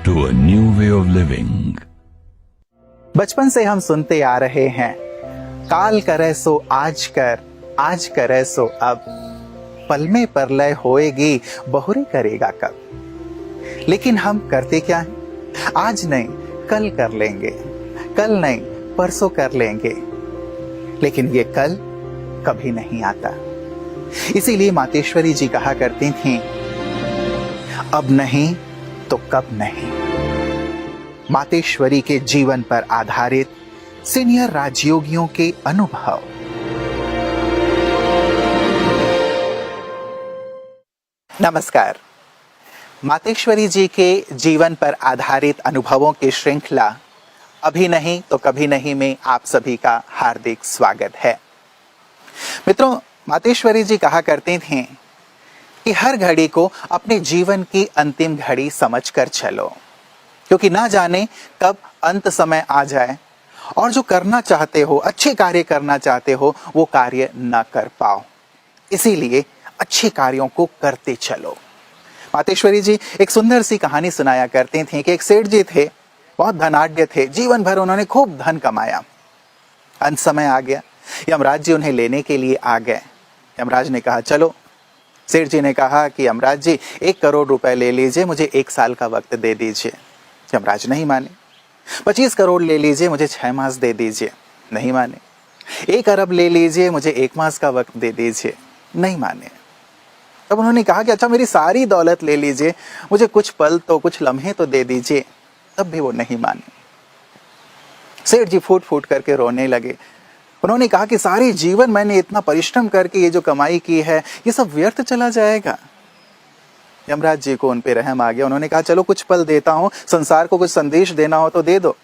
to a new way of living. बचपन से हम सुनते आ रहे हैं, काल करे सो आज कर, आज करे सो अब, पल में परलय होएगी, बहुरे करेगा कब। लेकिन हम करते क्या हैं? आज नहीं कल कर लेंगे, कल नहीं परसों कर लेंगे, लेकिन ये कल कभी नहीं आता। इसीलिए मातेश्वरी जी कहा करती थीं, अब नहीं तो कब नहीं। मातेश्वरी के जीवन पर आधारित सीनियर राजयोगियों के अनुभव। नमस्कार। मातेश्वरी जी के जीवन पर आधारित अनुभवों की श्रृंखला अभी नहीं तो कभी नहीं में आप सभी का हार्दिक स्वागत है। मित्रों, मातेश्वरी जी कहा करती थीं कि हर घड़ी को अपने जीवन की अंतिम घड़ी समझकर चलो, क्योंकि ना जाने कब अंत समय आ जाए और जो करना चाहते हो, अच्छे कार्य करना चाहते हो, वो कार्य ना कर पाओ। इसीलिए अच्छे कार्यों को करते चलो। मातेश्वरी जी एक सुंदर सी कहानी सुनाया करती थीं कि एक सेठ जी थे, बहुत धनाढ्य थे, जीवन भर उन्होंने खूब धन कमाया। अंत समय आ गया, यमराज जी उन्हें लेने के लिए आ गए। यमराज ने कहा चलो। सेठ जी ने कहा कि यमराज जी 1 करोड़ रुपए ले लीजिए, मुझे 1 साल का वक्त दे दीजिए। यमराज नहीं माने। 25 करोड़ ले लीजिए, मुझे 6 मास दे दीजिए। नहीं माने। 1 अरब ले लीजिए, मुझे 1 मास का वक्त दे दीजिए। नहीं माने। तब उन्होंने कहा कि अच्छा मेरी सारी दौलत ले लीजिए, मुझे कुछ पल तो, कुछ लम्हे तो दे दीजिए। तब भी वो नहीं माने। सेठ जी फूट फूट करके रोने लगे। उन्होंने कहा कि सारे जीवन मैंने इतना परिश्रम करके ये जो कमाई की है, ये सब व्यर्थ चला जाएगा। यमराज जी को उन पे रहम आ गया। उन्होंने कहा चलो कुछ पल देता हूं, संसार को कुछ संदेश देना हो तो दे दो।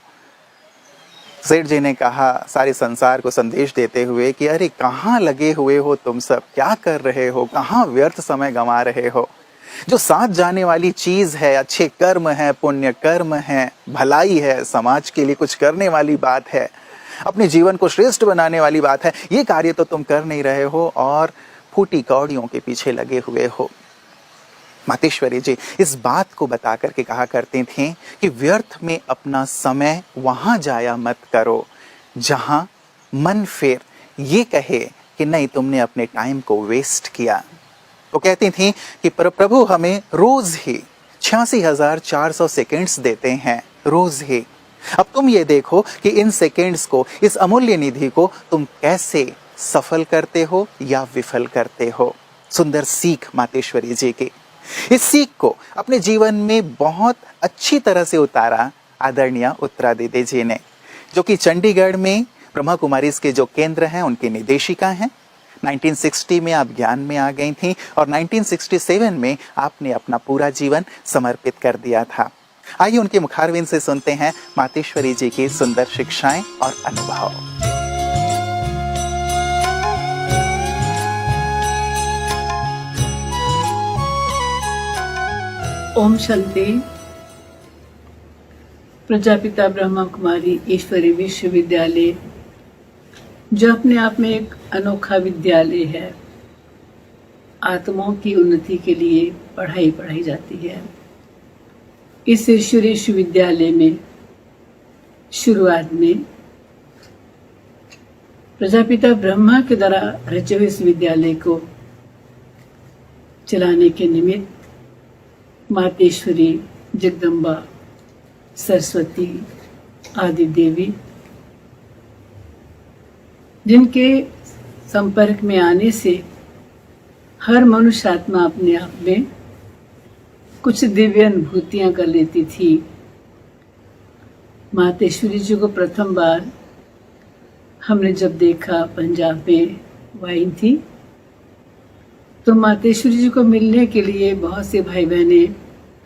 सेठ जी ने कहा सारे संसार को संदेश देते हुए कि अरे कहाँ लगे हुए हो तुम सब, क्या कर रहे हो, कहाँ व्यर्थ समय गंवा रहे हो। जो साथ जाने वाली चीज है, अच्छे कर्म है, पुण्य कर्म है, भलाई है, समाज के लिए कुछ करने वाली बात है, अपने जीवन को श्रेष्ठ बनाने वाली बात है, ये कार्य तो तुम कर नहीं रहे हो और फूटी कौड़ियों के पीछे लगे हुए हो। मातेश्वरी जी इस बात को बता करके कहा करती थीं कि व्यर्थ में अपना समय वहां जाया मत करो जहां मन फिर ये कहे कि नहीं तुमने अपने टाइम को वेस्ट किया। वो कहती थीं कि प्रभु हमें रोज ही 86,400 सेकेंड्स देते हैं, रोज ही। अब तुम ये देखो कि इन सेकेंड्स को, इस अमूल्य निधि को तुम कैसे सफल करते हो या विफल करते हो। सुंदर सीख मातेश्वरी जी की। इस सीख को अपने जीवन में बहुत अच्छी तरह से उतारा आदरणीय उत्तरा दीदी जी ने, जो कि चंडीगढ़ में ब्रह्मा कुमारीज के जो केंद्र हैं उनकी निदेशिका हैं। 1960 में आप ज्ञान में आ गई थी और 1967 में आपने अपना पूरा जीवन समर्पित कर दिया था। आइए उनके मुखारविंद से सुनते हैं मातेश्वरी जी की सुंदर शिक्षाएं और अनुभव। ओम शांति। प्रजापिता ब्रह्मा कुमारी ईश्वरी विश्वविद्यालय, जो अपने आप में एक अनोखा विद्यालय है, आत्माओं की उन्नति के लिए पढ़ाई जाती है। इस ईश्वरी विश्वविद्यालय में शुरुआत में प्रजापिता ब्रह्मा के द्वारा रचे हुए इस विद्यालय को चलाने के निमित्त मातेश्वरी, जगदम्बा, सरस्वती आदि देवी, जिनके संपर्क में आने से हर मनुष्य आत्मा अपने आप में कुछ दिव्य अनुभूतियां कर लेती थी। मातेश्वरी जी को प्रथम बार हमने जब देखा, पंजाब में वाइन थी, तो मातेश्वरी जी को मिलने के लिए बहुत से भाई बहने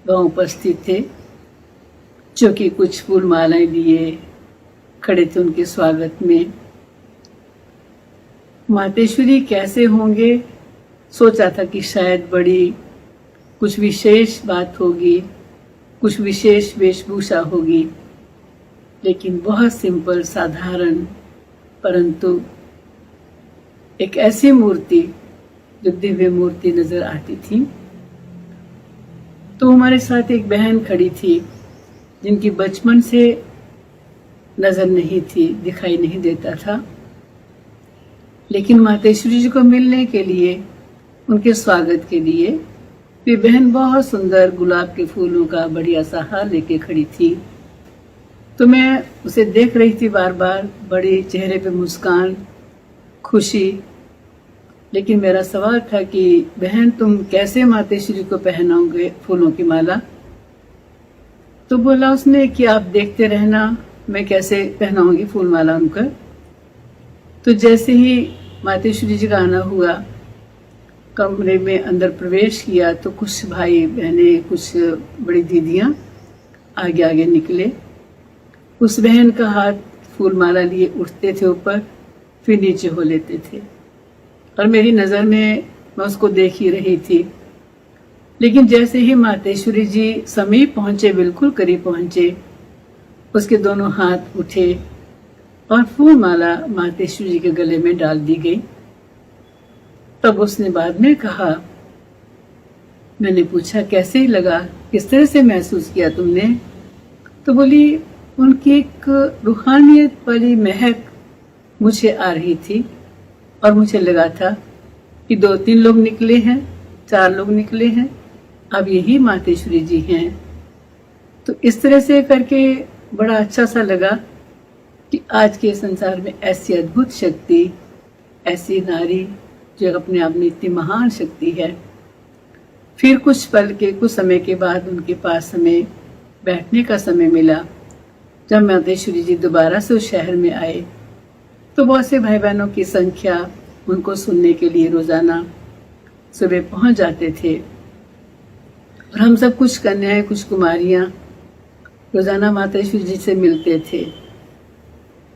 वहाँ उपस्थित थे, जो कि कुछ फूल मालाएं लिए खड़े थे उनके स्वागत में। मातेश्वरी कैसे होंगे, सोचा था कि शायद बड़ी कुछ विशेष बात होगी, कुछ विशेष वेशभूषा होगी, लेकिन बहुत सिंपल, साधारण, परंतु एक ऐसी मूर्ति जो दिव्य मूर्ति नजर आती थी। तो हमारे साथ एक बहन खड़ी थी जिनकी बचपन से नजर नहीं थी, दिखाई नहीं देता था, लेकिन मातेश्वरी जी को मिलने के लिए, उनके स्वागत के लिए वे बहन बहुत सुंदर गुलाब के फूलों का बढ़िया सा हार लेके खड़ी थी। तो मैं उसे देख रही थी बार बार, बड़े चेहरे पे मुस्कान, खुशी। लेकिन मेरा सवाल था कि बहन तुम कैसे मातेश्वरी को पहनाओगे फूलों की माला? तो बोला उसने कि आप देखते रहना, मैं कैसे पहनाऊंगी फूल माला उनका। तो जैसे ही मातेश्वरी जी का आना हुआ, कमरे में अंदर प्रवेश किया तो कुछ भाई बहने, कुछ बड़ी दीदियां आगे आगे निकले। उस बहन का हाथ फूल माला लिए उठते थे ऊपर, फिर नीचे हो लेते थे, और मेरी नजर में मैं उसको देख ही रही थी। लेकिन जैसे ही मातेश्वरी जी समीप पहुंचे, बिल्कुल करीब पहुंचे, उसके दोनों हाथ उठे और फूल माला मातेश्वरी जी के गले में डाल दी गई। तब उसने बाद में कहा, मैंने पूछा कैसे लगा, किस तरह से महसूस किया तुमने? तो बोली उनकी एक रूहानियत वाली महक मुझे आ रही थी, और मुझे लगा था कि 2-3 लोग निकले हैं, 4 लोग निकले हैं, अब यही मातेश्वरी जी हैं। तो इस तरह से करके बड़ा अच्छा सा लगा कि आज के संसार में ऐसी अद्भुत शक्ति, ऐसी नारी जो अपने आप में इतनी महान शक्ति है। फिर कुछ पल के, कुछ समय के बाद उनके पास हमें बैठने का समय मिला। जब मातेश्वरी जी दोबारा से उस शहर में आए तो बहुत से भाई बहनों की संख्या उनको सुनने के लिए रोजाना सुबह पहुंच जाते थे, और हम सब कुछ कन्याएं, कुछ कुमारियां रोजाना मातेश्वरी जी से मिलते थे।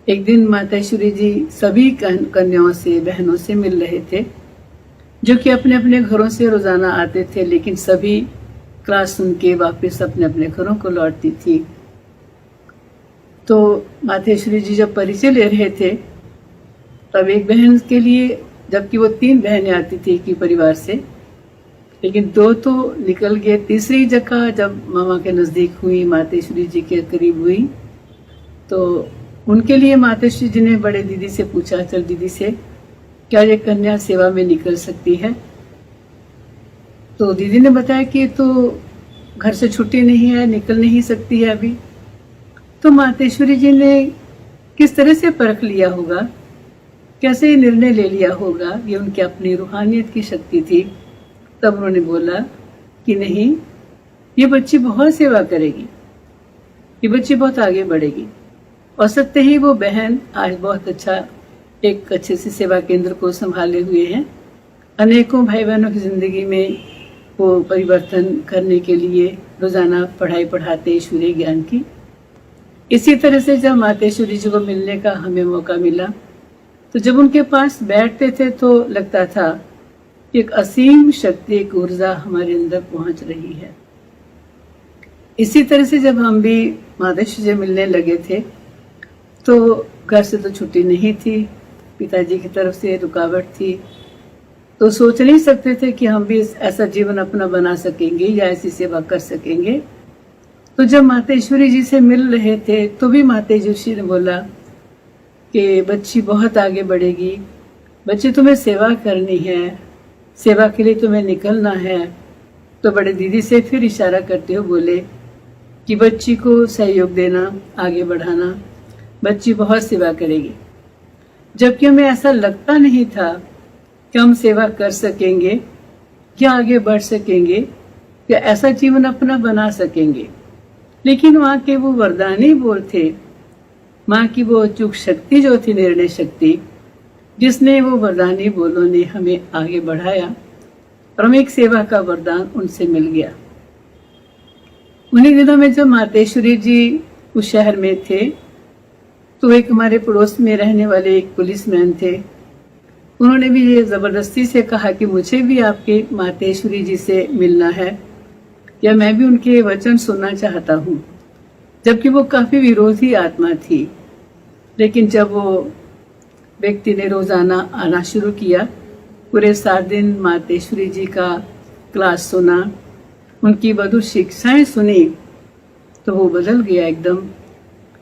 एक दिन मातेश्वरी जी सभी कन्याओं से, बहनों से मिल रहे थे, जो कि अपने अपने घरों से रोजाना आते थे, लेकिन सभी क्लास सुन के वापस अपने अपने घरों को लौटती थी। तो मातेश्वरी जी जब परिचय ले रहे थे, तब एक बहन के लिए, जबकि वो 3 बहनें आती थी एक ही परिवार से, लेकिन 2 तो निकल गए। तीसरी जगह जब मामा के नजदीक हुई, मातेश्वरी जी के करीब हुई, तो उनके लिए मातेश्वरी जी ने बड़े दीदी से पूछा, चल दीदी से, क्या ये कन्या सेवा में निकल सकती है? तो दीदी ने बताया कि तो घर से छुट्टी नहीं है, निकल नहीं सकती है अभी। तो मातेश्वरी जी ने किस तरह से परख लिया होगा, कैसे निर्णय ले लिया होगा, ये उनकी अपनी रूहानियत की शक्ति थी। तब उन्होंने बोला कि नहीं, ये बच्ची बहुत सेवा करेगी, ये बच्ची बहुत आगे बढ़ेगी। और सत्य ही वो बहन आज बहुत अच्छा, एक अच्छे से सेवा केंद्र को संभाले हुए हैं। अनेकों भाई बहनों की जिंदगी में वो परिवर्तन करने के लिए रोजाना पढ़ाई पढ़ाते ईश्वरीय ज्ञान की। इसी तरह से जब मातेश्वरी जी को मिलने का हमें मौका मिला, तो जब उनके पास बैठते थे तो लगता था कि एक असीम शक्ति, एक ऊर्जा हमारे अंदर पहुंच रही है। इसी तरह से जब हम भी मातेश्वरी जी मिलने लगे थे, तो घर से तो छुट्टी नहीं थी, पिताजी की तरफ से रुकावट थी, तो सोच नहीं सकते थे कि हम भी ऐसा जीवन अपना बना सकेंगे या ऐसी सेवा कर सकेंगे। तो जब मातेश्वरी जी से मिल रहे थे, तो भी मातेश्वरी ने बोला कि बच्ची बहुत आगे बढ़ेगी, बच्ची तुम्हें सेवा करनी है, सेवा के लिए तुम्हें निकलना है। तो बड़े दीदी से फिर इशारा करते हुए बोले कि बच्ची को सहयोग देना, आगे बढ़ाना, बच्ची बहुत सेवा करेगी। जबकि हमें ऐसा लगता नहीं था कि हम सेवा कर सकेंगे या आगे बढ़ सकेंगे या ऐसा जीवन अपना बना सकेंगे। लेकिन वहाँ के वो वरदानी बोल थे, माँ की वो अचूक शक्ति जो थी, निर्णय शक्ति, जिसने वो वरदानी बोलों ने हमें आगे बढ़ाया, और हमें एक सेवा का वरदान उनसे मिल गया। उन्हीं दिनों में जब मातेश्वरी जी उस शहर में थे, तो एक हमारे पड़ोस में रहने वाले एक पुलिसमैन थे, उन्होंने भी ये जबरदस्ती से कहा कि मुझे भी आपके मातेश्वरी जी से मिलना है, या मैं भी उनके वचन सुनना चाहता हूँ। जबकि वो काफी विरोधी आत्मा थी, लेकिन जब वो व्यक्ति ने रोजाना आना शुरू किया, पूरे 7 दिन मातेश्वरी जी का क्लास सुना, उनकी मधुर शिक्षाएं सुनी, तो वो बदल गया एकदम।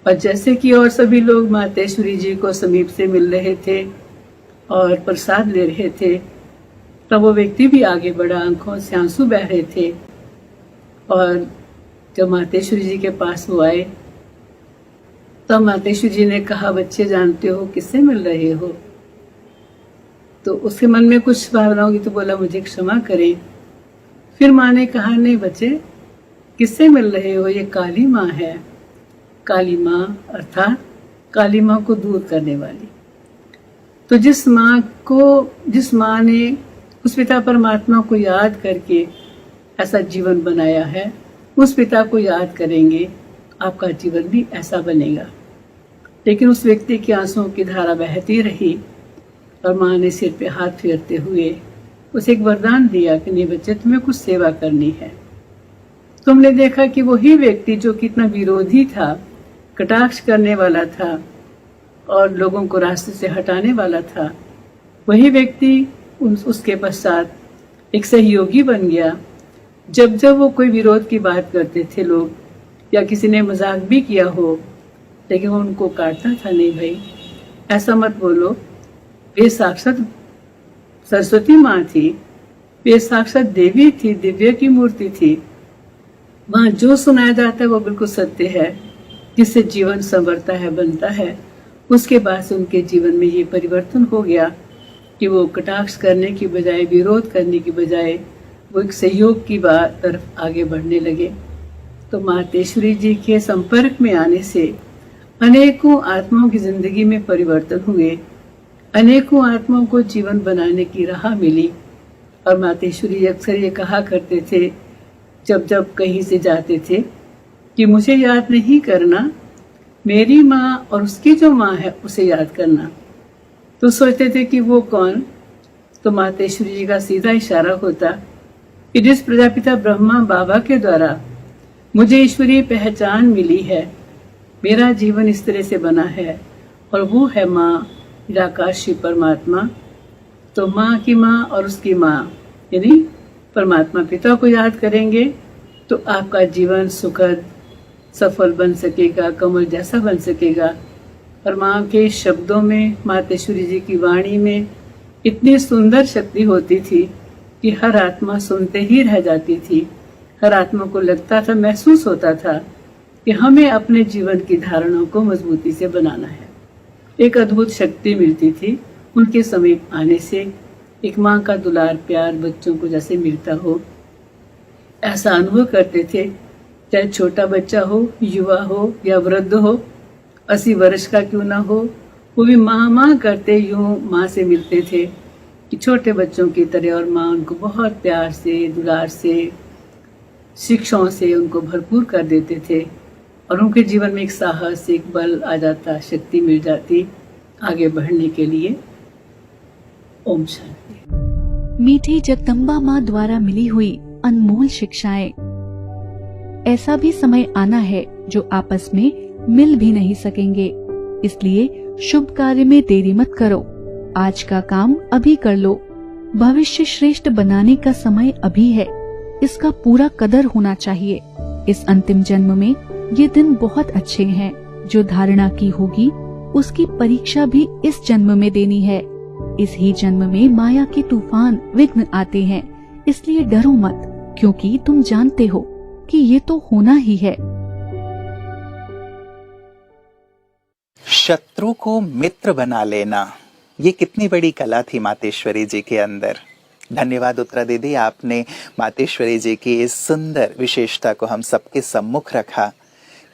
और जैसे कि और सभी लोग मातेश्वरी जी को समीप से मिल रहे थे और प्रसाद ले रहे थे, तब वो व्यक्ति भी आगे बढ़ा, आंखों से आंसू बह रहे थे। और जब मातेश्वरी जी के पास वो आए, तब मातेश्वरी जी ने कहा, बच्चे जानते हो किससे मिल रहे हो? तो उसके मन में कुछ भावना होगी, तो बोला मुझे क्षमा करें। फिर माँ ने कहा, नहीं बच्चे, किससे मिल रहे हो? ये काली माँ है। काली माँ अर्थात काली माँ को दूर करने वाली। तो जिस माँ ने उस पिता परमात्मा को याद करके ऐसा जीवन बनाया है, उस पिता को याद करेंगे, आपका जीवन भी ऐसा बनेगा। लेकिन उस व्यक्ति की आंसुओं की धारा बहती रही और माँ ने सिर पे हाथ फेरते हुए उसे एक वरदान दिया कि नहीं बच्चे, तुम्हें कुछ सेवा करनी है। तुमने देखा कि वही व्यक्ति जो कितना विरोधी था, कटाक्ष करने वाला था और लोगों को रास्ते से हटाने वाला था, वही व्यक्ति उसके पश्चात एक सहयोगी बन गया। जब जब वो कोई विरोध की बात करते थे लोग, या किसी ने मजाक भी किया हो, लेकिन वो उनको काटता था, नहीं भाई ऐसा मत बोलो, वे साक्षात सरस्वती माँ थी, वे साक्षात देवी थी, दिव्य की मूर्ति थी। वहाँ जो सुनाया जाता है वो बिल्कुल सत्य है, जिससे जीवन संवरता है, बनता है। उसके बाद से उनके जीवन में ये परिवर्तन हो गया कि वो कटाक्ष करने की बजाय, विरोध करने की बजाय, वो एक सहयोग की बात तरफ आगे बढ़ने लगे। तो मातेश्वरी जी के संपर्क में आने से अनेकों आत्माओं की जिंदगी में परिवर्तन हुए, अनेकों आत्माओं को जीवन बनाने की राह मिली। और मातेश्वरी अक्सर ये कहा करते थे, जब जब कहीं से जाते थे, कि मुझे याद नहीं करना, मेरी माँ और उसकी जो माँ है उसे याद करना। तो सोचते थे कि वो कौन? तो मातेश्वरी जी का सीधा इशारा होता कि जिस प्रजापिता ब्रह्मा बाबा के द्वारा मुझे ईश्वरीय पहचान मिली है, मेरा जीवन इस तरह से बना है, और वो है माँ निराकाशी परमात्मा। तो माँ की माँ और उसकी माँ यानी परमात्मा पिता को याद करेंगे तो आपका जीवन सुखद सफल बन सकेगा, कमल जैसा बन सकेगा। और माँ के शब्दों में, मातेश्वरी जी की वाणी में इतनी सुंदर शक्ति होती थी कि हर आत्मा सुनते ही रह जाती थी। हर आत्मा को लगता था, महसूस होता था कि हमें अपने जीवन की धारणाओं को मजबूती से बनाना है। एक अद्भुत शक्ति मिलती थी उनके समीप आने से। एक माँ का दुलार प्यार बच्चों को जैसे मिलता हो, ऐसा अनुभव करते थे। चाहे छोटा बच्चा हो, युवा हो या वृद्ध हो, 80 वर्ष का क्यों ना हो, वो भी माँ माँ करते यूं माँ से मिलते थे कि छोटे बच्चों की तरह। और माँ उनको बहुत प्यार से, दुलार से, शिक्षाओं से उनको भरपूर कर देते थे। और उनके जीवन में एक साहस, एक बल आ जाता, शक्ति मिल जाती आगे बढ़ने के लिए। ओम शांति। मीठी जगदम्बा माँ द्वारा मिली हुई अनमोल शिक्षाएं। ऐसा भी समय आना है जो आपस में मिल भी नहीं सकेंगे, इसलिए शुभ कार्य में देरी मत करो। आज का काम अभी कर लो। भविष्य श्रेष्ठ बनाने का समय अभी है, इसका पूरा कदर होना चाहिए। इस अंतिम जन्म में ये दिन बहुत अच्छे हैं। जो धारणा की होगी उसकी परीक्षा भी इस जन्म में देनी है। इस ही जन्म में माया के तूफान विघ्न आते हैं, इसलिए डरो मत, क्योंकि तुम जानते हो कि ये तो होना ही है। शत्रु को मित्र बना लेना, ये कितनी बड़ी कला थी मातेश्वरी जी के अंदर। धन्यवाद उत्तरा दीदी, आपने मातेश्वरी जी की इस सुंदर विशेषता को हम सबके सम्मुख रखा।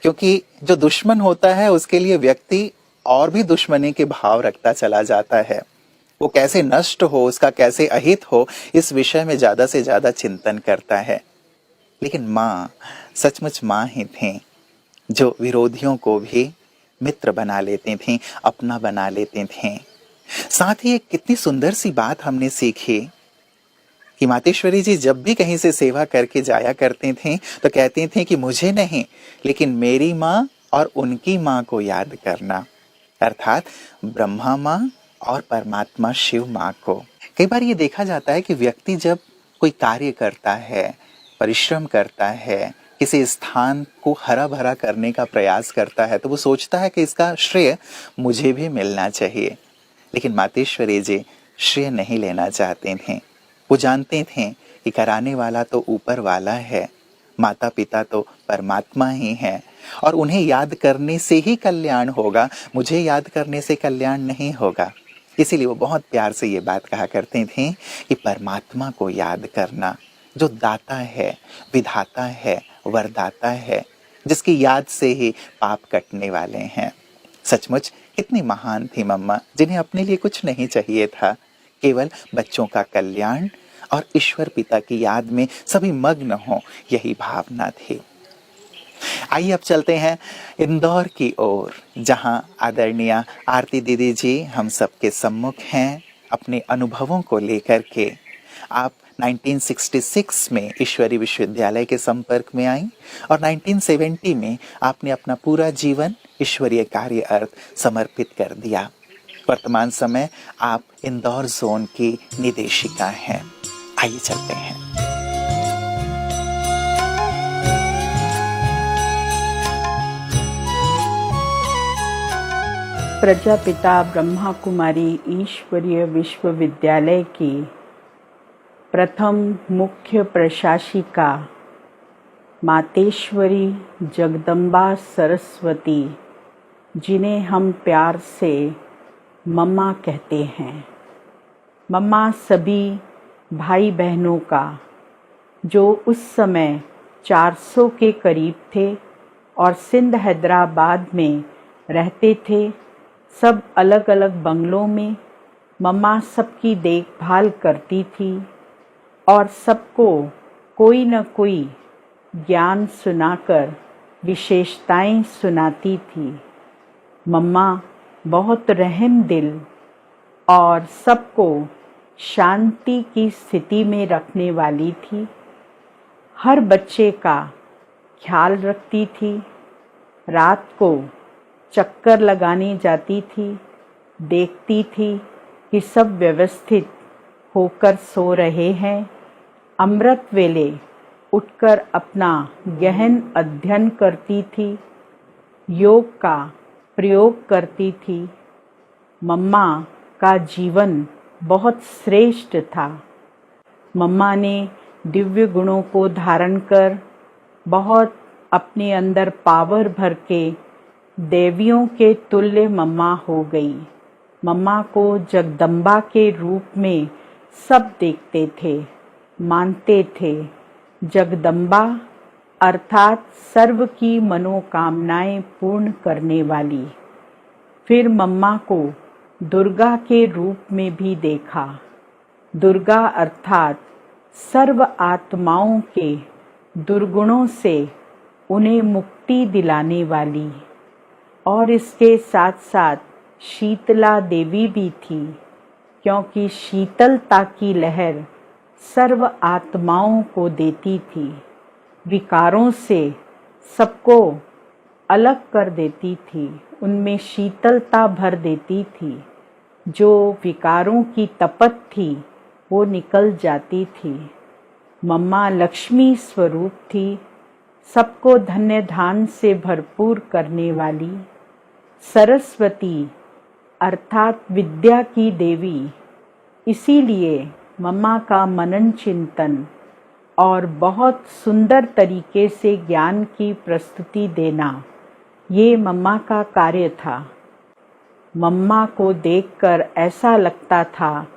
क्योंकि जो दुश्मन होता है उसके लिए व्यक्ति और भी दुश्मनी के भाव रखता चला जाता है। वो कैसे नष्ट हो, उसका कैसे अहित हो, इस विषय में ज्यादा से ज्यादा चिंतन करता है। लेकिन माँ सचमुच माँ ही थी जो विरोधियों को भी मित्र बना लेती थीं, अपना बना लेती थीं। साथ ही एक कितनी सुंदर सी बात हमने सीखी कि मातेश्वरी जी जब भी कहीं से सेवा करके जाया करती थीं तो कहती थीं कि मुझे नहीं, लेकिन मेरी माँ और उनकी माँ को याद करना, अर्थात ब्रह्मा माँ और परमात्मा शिव माँ को। कई बार ये देखा जाता है कि व्यक्ति जब कोई कार्य करता है, परिश्रम करता है, किसी स्थान को हरा भरा करने का प्रयास करता है तो वो सोचता है कि इसका श्रेय मुझे भी मिलना चाहिए। लेकिन मातेश्वरी जी श्रेय नहीं लेना चाहते थे। वो जानते थे कि कराने वाला तो ऊपर वाला है, माता पिता तो परमात्मा ही है और उन्हें याद करने से ही कल्याण होगा, मुझे याद करने से कल्याण नहीं होगा। इसीलिए वो बहुत प्यार से ये बात कहा करते थे कि परमात्मा को याद करना, जो दाता है, विधाता है, वरदाता है, जिसकी याद से ही पाप कटने वाले हैं। सचमुच कितनी महान थी मम्मा, जिन्हें अपने लिए कुछ नहीं चाहिए था, केवल बच्चों का कल्याण और ईश्वर पिता की याद में सभी मग्न हों, यही भावना थी। आइए अब चलते हैं इंदौर की ओर, जहां आदरणीय आरती दीदी जी हम सबके सम्मुख हैं अपने अनुभवों को लेकर के। आप 1966 में ईश्वरी विश्वविद्यालय के संपर्क में आई और 1970 में आपने अपना पूरा जीवन ईश्वरीय कार्य अर्थ समर्पित कर दिया। वर्तमान समय आप इंदौर जोन की निदेशिका हैं। आइए चलते हैं। प्रजापिता ब्रह्मा कुमारी ईश्वरीय विश्वविद्यालय की प्रथम मुख्य प्रशासिका मातेश्वरी जगदम्बा सरस्वती, जिन्हें हम प्यार से मम्मा कहते हैं। मम्मा सभी भाई बहनों का, जो उस समय 400 के करीब थे और सिंध हैदराबाद में रहते थे, सब अलग अलग बंगलों में मम्मा सबकी देखभाल करती थी और सबको कोई न कोई ज्ञान सुनाकर विशेषताएं सुनाती थी। मम्मा बहुत रहम दिल और सबको शांति की स्थिति में रखने वाली थी। हर बच्चे का ख्याल रखती थी। रात को चक्कर लगाने जाती थी, देखती थी कि सब व्यवस्थित होकर सो रहे हैं। अमृत वेले उठकर अपना गहन अध्ययन करती थी, योग का प्रयोग करती थी। मम्मा का जीवन बहुत श्रेष्ठ था। मम्मा ने दिव्य गुणों को धारण कर बहुत अपने अंदर पावर भर के देवियों के तुल्य मम्मा हो गई। मम्मा को जगदम्बा के रूप में सब देखते थे, मानते थे। जगदम्बा अर्थात सर्व की मनोकामनाएं पूर्ण करने वाली। फिर मम्मा को दुर्गा के रूप में भी देखा। दुर्गा अर्थात सर्व आत्माओं के दुर्गुणों से उन्हें मुक्ति दिलाने वाली। और इसके साथ साथ शीतला देवी भी थी, क्योंकि शीतलता की लहर सर्व आत्माओं को देती थी, विकारों से सबको अलग कर देती थी, उनमें शीतलता भर देती थी। जो विकारों की तपत थी वो निकल जाती थी। मम्मा लक्ष्मी स्वरूप थी, सबको धन्य धान से भरपूर करने वाली। सरस्वती अर्थात विद्या की देवी। इसीलिए मम्मा का मनन चिंतन और बहुत सुंदर तरीके से ज्ञान की प्रस्तुति देना, ये मम्मा का कार्य था। मम्मा को देखकर ऐसा लगता था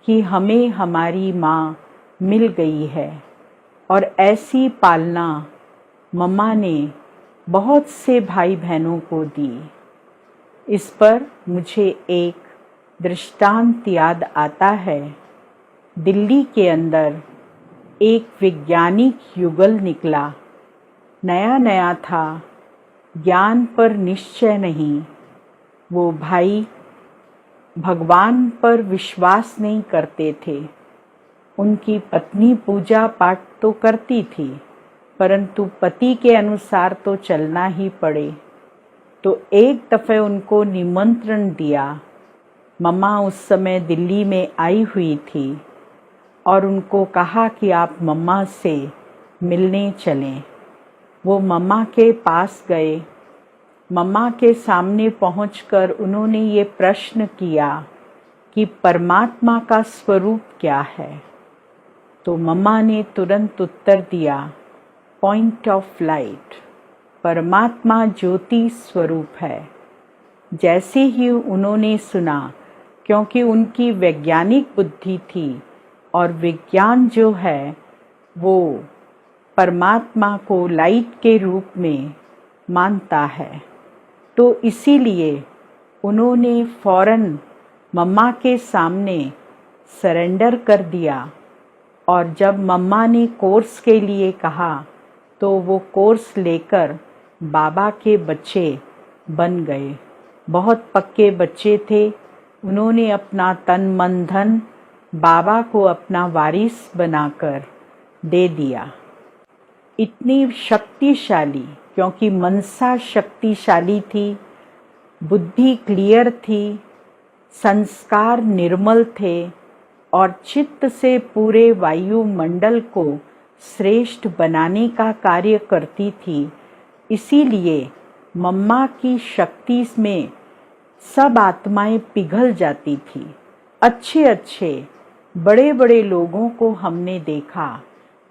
कि हमें हमारी माँ मिल गई है। और ऐसी पालना मम्मा ने बहुत से भाई बहनों को दी। इस पर मुझे एक दृष्टांत याद आता है। दिल्ली के अंदर एक वैज्ञानिक युगल निकला। नया नया था, ज्ञान पर निश्चय नहीं। वो भाई भगवान पर विश्वास नहीं करते थे। उनकी पत्नी पूजा पाठ तो करती थी, परंतु पति के अनुसार तो चलना ही पड़े। तो एक दफ़े उनको निमंत्रण दिया। मम्मा उस समय दिल्ली में आई हुई थी और उनको कहा कि आप मम्मा से मिलने चलें। वो मम्मा के पास गए। मम्मा के सामने पहुंचकर उन्होंने ये प्रश्न किया कि परमात्मा का स्वरूप क्या है। तो मम्मा ने तुरंत उत्तर दिया, पॉइंट ऑफ लाइट, परमात्मा ज्योति स्वरूप है। जैसे ही उन्होंने सुना, क्योंकि उनकी वैज्ञानिक बुद्धि थी और विज्ञान जो है वो परमात्मा को लाइट के रूप में मानता है, तो इसीलिए उन्होंने फौरन मम्मा के सामने सरेंडर कर दिया। और जब मम्मा ने कोर्स के लिए कहा तो वो कोर्स लेकर बाबा के बच्चे बन गए। बहुत पक्के बच्चे थे। उन्होंने अपना तन मन धन बाबा को अपना वारिस बनाकर दे दिया। इतनी शक्तिशाली, क्योंकि मनसा शक्तिशाली थी, बुद्धि क्लियर थी, संस्कार निर्मल थे और चित्त से पूरे वायुमंडल को श्रेष्ठ बनाने का कार्य करती थी। इसीलिए मम्मा की शक्ति में सब आत्माएं पिघल जाती थी। अच्छे अच्छे बड़े बड़े लोगों को हमने देखा,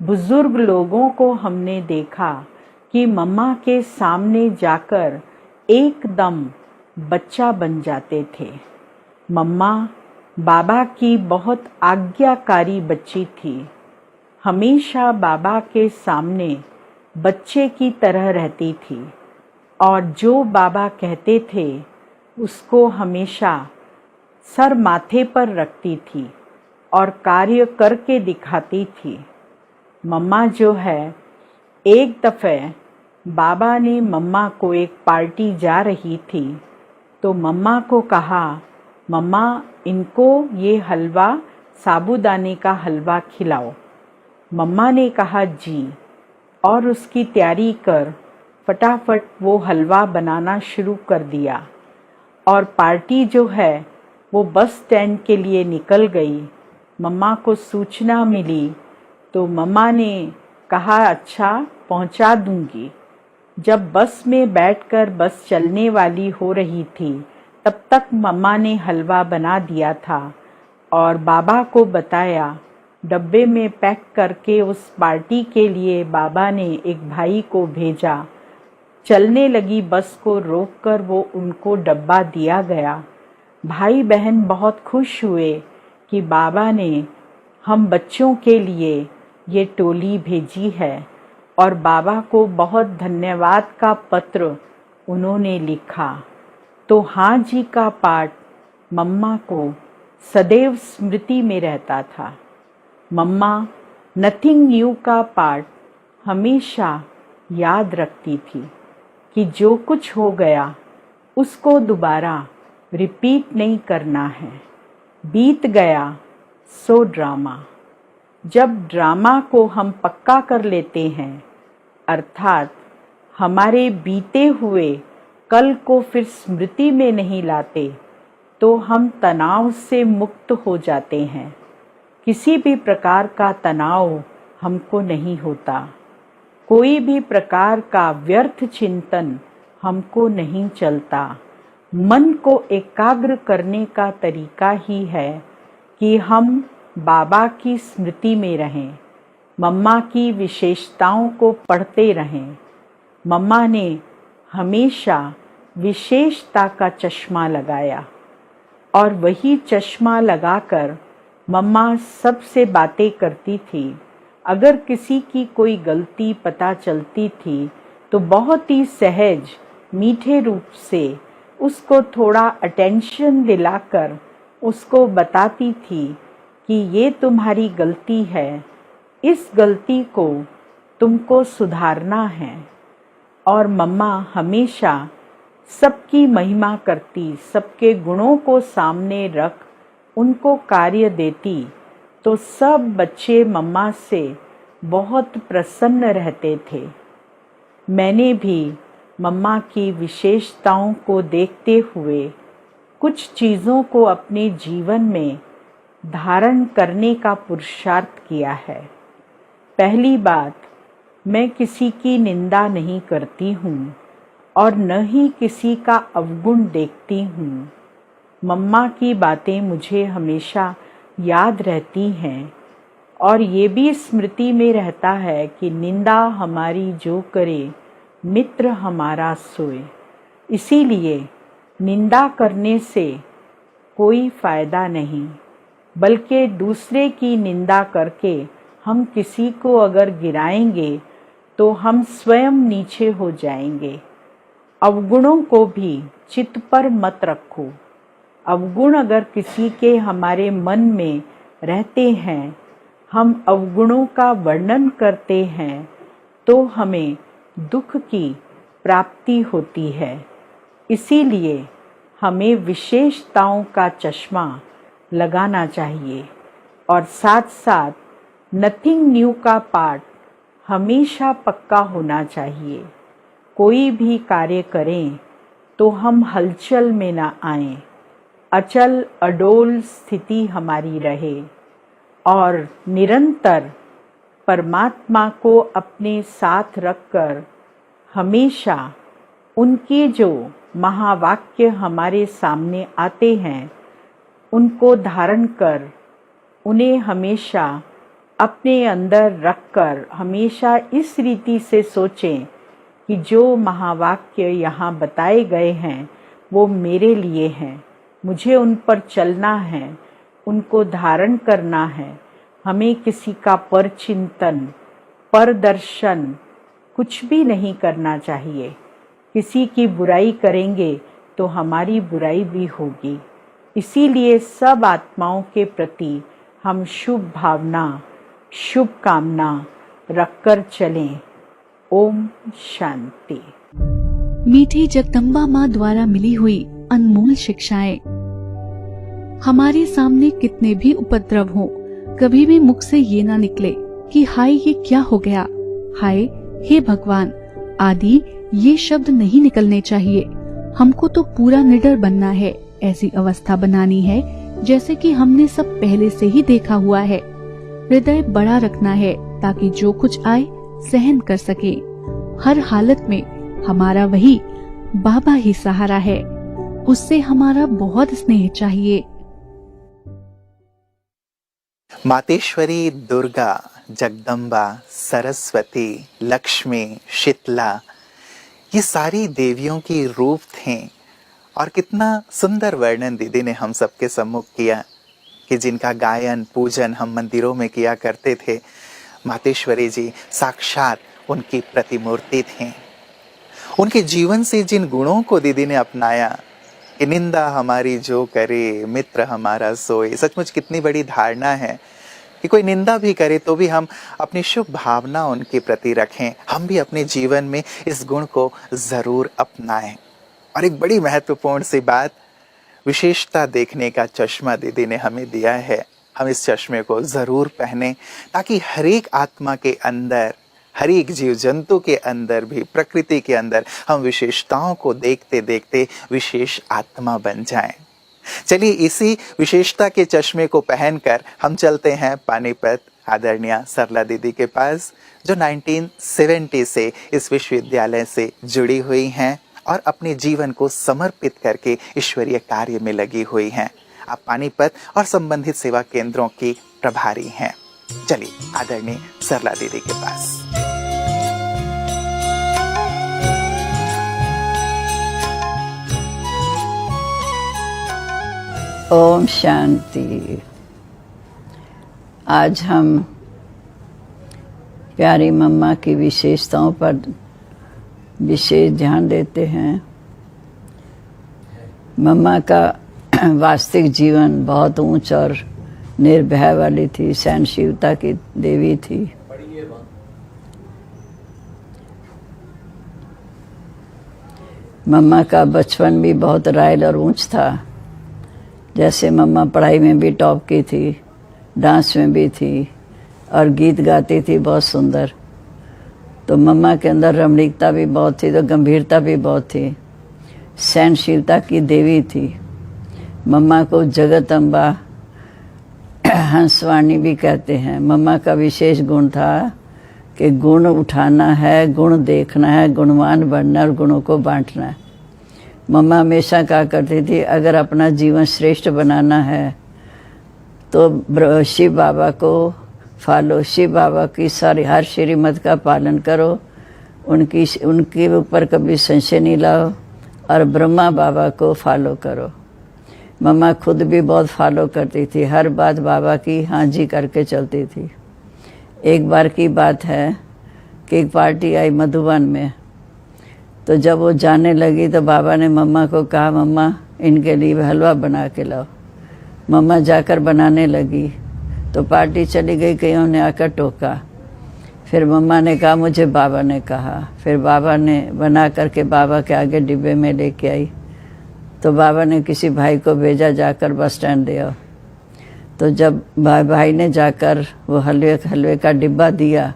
बुजुर्ग लोगों को हमने देखा कि मम्मा के सामने जाकर एकदम बच्चा बन जाते थे। मम्मा बाबा की बहुत आज्ञाकारी बच्ची थी। हमेशा बाबा के सामने बच्चे की तरह रहती थी और जो बाबा कहते थे उसको हमेशा सर माथे पर रखती थी और कार्य करके दिखाती थी। मम्मा जो है, एक दफ़े बाबा ने मम्मा को एक पार्टी जा रही थी तो मम्मा को कहा, मम्मा इनको ये हलवा, साबूदाने का हलवा खिलाओ। मम्मा ने कहा जी, और उसकी तैयारी कर फटाफट वो हलवा बनाना शुरू कर दिया। और पार्टी जो है वो बस स्टैंड के लिए निकल गई। मम्मा को सूचना मिली तो मम्मा ने कहा अच्छा पहुंचा दूंगी। जब बस में बैठकर बस चलने वाली हो रही थी तब तक मम्मा ने हलवा बना दिया था और बाबा को बताया। डब्बे में पैक करके उस पार्टी के लिए बाबा ने एक भाई को भेजा। चलने लगी बस को रोककर वो उनको डब्बा दिया गया। भाई बहन बहुत खुश हुए कि बाबा ने हम बच्चों के लिए ये टोली भेजी है और बाबा को बहुत धन्यवाद का पत्र उन्होंने लिखा। तो हाँ जी का पाठ मम्मा को सदैव स्मृति में रहता था। मम्मा नथिंग न्यू का पाठ हमेशा याद रखती थी कि जो कुछ हो गया उसको दोबारा रिपीट नहीं करना है। बीत गया सो ड्रामा। जब ड्रामा को हम पक्का कर लेते हैं, अर्थात हमारे बीते हुए कल को फिर स्मृति में नहीं लाते, तो हम तनाव से मुक्त हो जाते हैं। किसी भी प्रकार का तनाव हमको नहीं होता। कोई भी प्रकार का व्यर्थ चिंतन हमको नहीं चलता। मन को एकाग्र करने का तरीका ही है कि हम बाबा की स्मृति में रहें, मम्मा की विशेषताओं को पढ़ते रहें। मम्मा ने हमेशा विशेषता का चश्मा लगाया और वही चश्मा लगाकर मम्मा सबसे बातें करती थी। अगर किसी की कोई गलती पता चलती थी तो बहुत ही सहज मीठे रूप से उसको थोड़ा अटेंशन दिलाकर उसको बताती थी कि ये तुम्हारी गलती है, इस गलती को तुमको सुधारना है। और मम्मा हमेशा सबकी महिमा करती, सबके गुणों को सामने रख उनको कार्य देती, तो सब बच्चे मम्मा से बहुत प्रसन्न रहते थे। मैंने भी मम्मा की विशेषताओं को देखते हुए कुछ चीज़ों को अपने जीवन में धारण करने का पुरुषार्थ किया है। पहली बात, मैं किसी की निंदा नहीं करती हूँ और न ही किसी का अवगुण देखती हूँ। मम्मा की बातें मुझे हमेशा याद रहती हैं और ये भी स्मृति में रहता है कि निंदा हमारी जो करे मित्र हमारा सोए। इसीलिए निंदा करने से कोई फायदा नहीं, बल्कि दूसरे की निंदा करके हम किसी को अगर गिराएंगे तो हम स्वयं नीचे हो जाएंगे। अवगुणों को भी चित्त पर मत रखो। अवगुण अगर किसी के हमारे मन में रहते हैं, हम अवगुणों का वर्णन करते हैं, तो हमें दुख की प्राप्ति होती है। इसीलिए हमें विशेषताओं का चश्मा लगाना चाहिए और साथ साथ नथिंग न्यू का पाठ हमेशा पक्का होना चाहिए। कोई भी कार्य करें तो हम हलचल में ना आएं, अचल अडोल स्थिति हमारी रहे और निरंतर परमात्मा को अपने साथ रखकर हमेशा उनके जो महावाक्य हमारे सामने आते हैं उनको धारण कर उन्हें हमेशा अपने अंदर रखकर हमेशा इस रीति से सोचें कि जो महावाक्य यहाँ बताए गए हैं वो मेरे लिए हैं, मुझे उन पर चलना है, उनको धारण करना है। हमें किसी का परचिंतन, परदर्शन कुछ भी नहीं करना चाहिए। किसी की बुराई करेंगे तो हमारी बुराई भी होगी। इसीलिए सब आत्माओं के प्रति हम शुभ भावना, शुभ कामना रखकर चलें। ओम शांति। मीठी जगदम्बा माँ द्वारा मिली हुई अनमोल शिक्षाएं। हमारे सामने कितने भी उपद्रव हो, कभी भी मुख से ये ना निकले कि हाय ये क्या हो गया, हाय हे भगवान आदि ये शब्द नहीं निकलने चाहिए। हमको तो पूरा निडर बनना है, ऐसी अवस्था बनानी है जैसे कि हमने सब पहले से ही देखा हुआ है। हृदय बड़ा रखना है ताकि जो कुछ आए सहन कर सके। हर हालत में हमारा वही बाबा ही सहारा है, उससे हमारा बहुत स्नेह चाहिए। मातेश्वरी, दुर्गा, जगदम्बा, सरस्वती, लक्ष्मी, शीतला, ये सारी देवियों की रूप थे और कितना सुंदर वर्णन दीदी ने हम सबके सम्मुख किया कि जिनका गायन पूजन हम मंदिरों में किया करते थे। मातेश्वरी जी साक्षात उनकी प्रतिमूर्ति थी। उनके जीवन से जिन गुणों को दीदी ने अपनाया कि निंदा हमारी जो करे मित्र हमारा सोए, सचमुच कितनी बड़ी धारणा है कि कोई निंदा भी करे तो भी हम अपनी शुभ भावना उनके प्रति रखें। हम भी अपने जीवन में इस गुण को जरूर अपनाएं। और एक बड़ी महत्वपूर्ण सी बात, विशेषता देखने का चश्मा दीदी ने हमें दिया है। हम इस चश्मे को जरूर पहने ताकि हर एक आत्मा के अंदर, हर एक जीव जंतु के अंदर भी, प्रकृति के अंदर हम विशेषताओं को देखते देखते विशेष आत्मा बन जाएं। चलिए इसी विशेषता के चश्मे को पहनकर हम चलते हैं पानीपत आदरणीय सरला दीदी के पास, जो 1970 से इस विश्वविद्यालय से जुड़ी हुई हैं और अपने जीवन को समर्पित करके ईश्वरीय कार्य में लगी हुई हैं। आप पानीपत और संबंधित सेवा केंद्रों की प्रभारी हैं। चलिए आदरणीय सरला दीदी के पास। ओम शांति। आज हम प्यारी मम्मा की विशेषताओं पर विशेष ध्यान देते हैं। मम्मा का वास्तविक जीवन बहुत ऊंच और निर्भय वाली थी, सहनशीलता की देवी थी। मम्मा का बचपन भी बहुत रायल और ऊंच था। जैसे मम्मा पढ़ाई में भी टॉप की थी, डांस में भी थी और गीत गाती थी बहुत सुंदर। तो मम्मा के अंदर रमणीकता भी बहुत थी, तो गंभीरता भी बहुत थी। सहनशीलता की देवी थी। मम्मा को जगत अम्बा, हंसवाणी भी कहते हैं। मम्मा का विशेष गुण था कि गुण उठाना है, गुण देखना है, गुणवान बनना और गुणों को बांटना है। हमेशा कहा करती थी, अगर अपना जीवन श्रेष्ठ बनाना है तो शिव बाबा को फॉलो, शिव बाबा की सारी हर श्रीमत का पालन करो, उनके ऊपर कभी संशय नहीं लाओ और ब्रह्मा बाबा को फॉलो करो। खुद भी बहुत फॉलो करती थी, हर बात बाबा की हाँ जी करके चलती थी। एक बार की बात है कि एक पार्टी आई मधुबन में, तो जब वो जाने लगी तो बाबा ने मम्मा को कहा, मम्मा इनके लिए हलवा बना के लाओ। मम्मा जाकर बनाने लगी तो पार्टी चली गई, कईयों ने आकर टोका। फिर मम्मा ने कहा मुझे बाबा ने कहा। फिर बाबा ने बना करके बाबा के आगे डिब्बे में लेके आई, तो बाबा ने किसी भाई को भेजा, जाकर बस स्टैंड दे आओ। तो जब भाई ने जाकर वो हलवे का डिब्बा दिया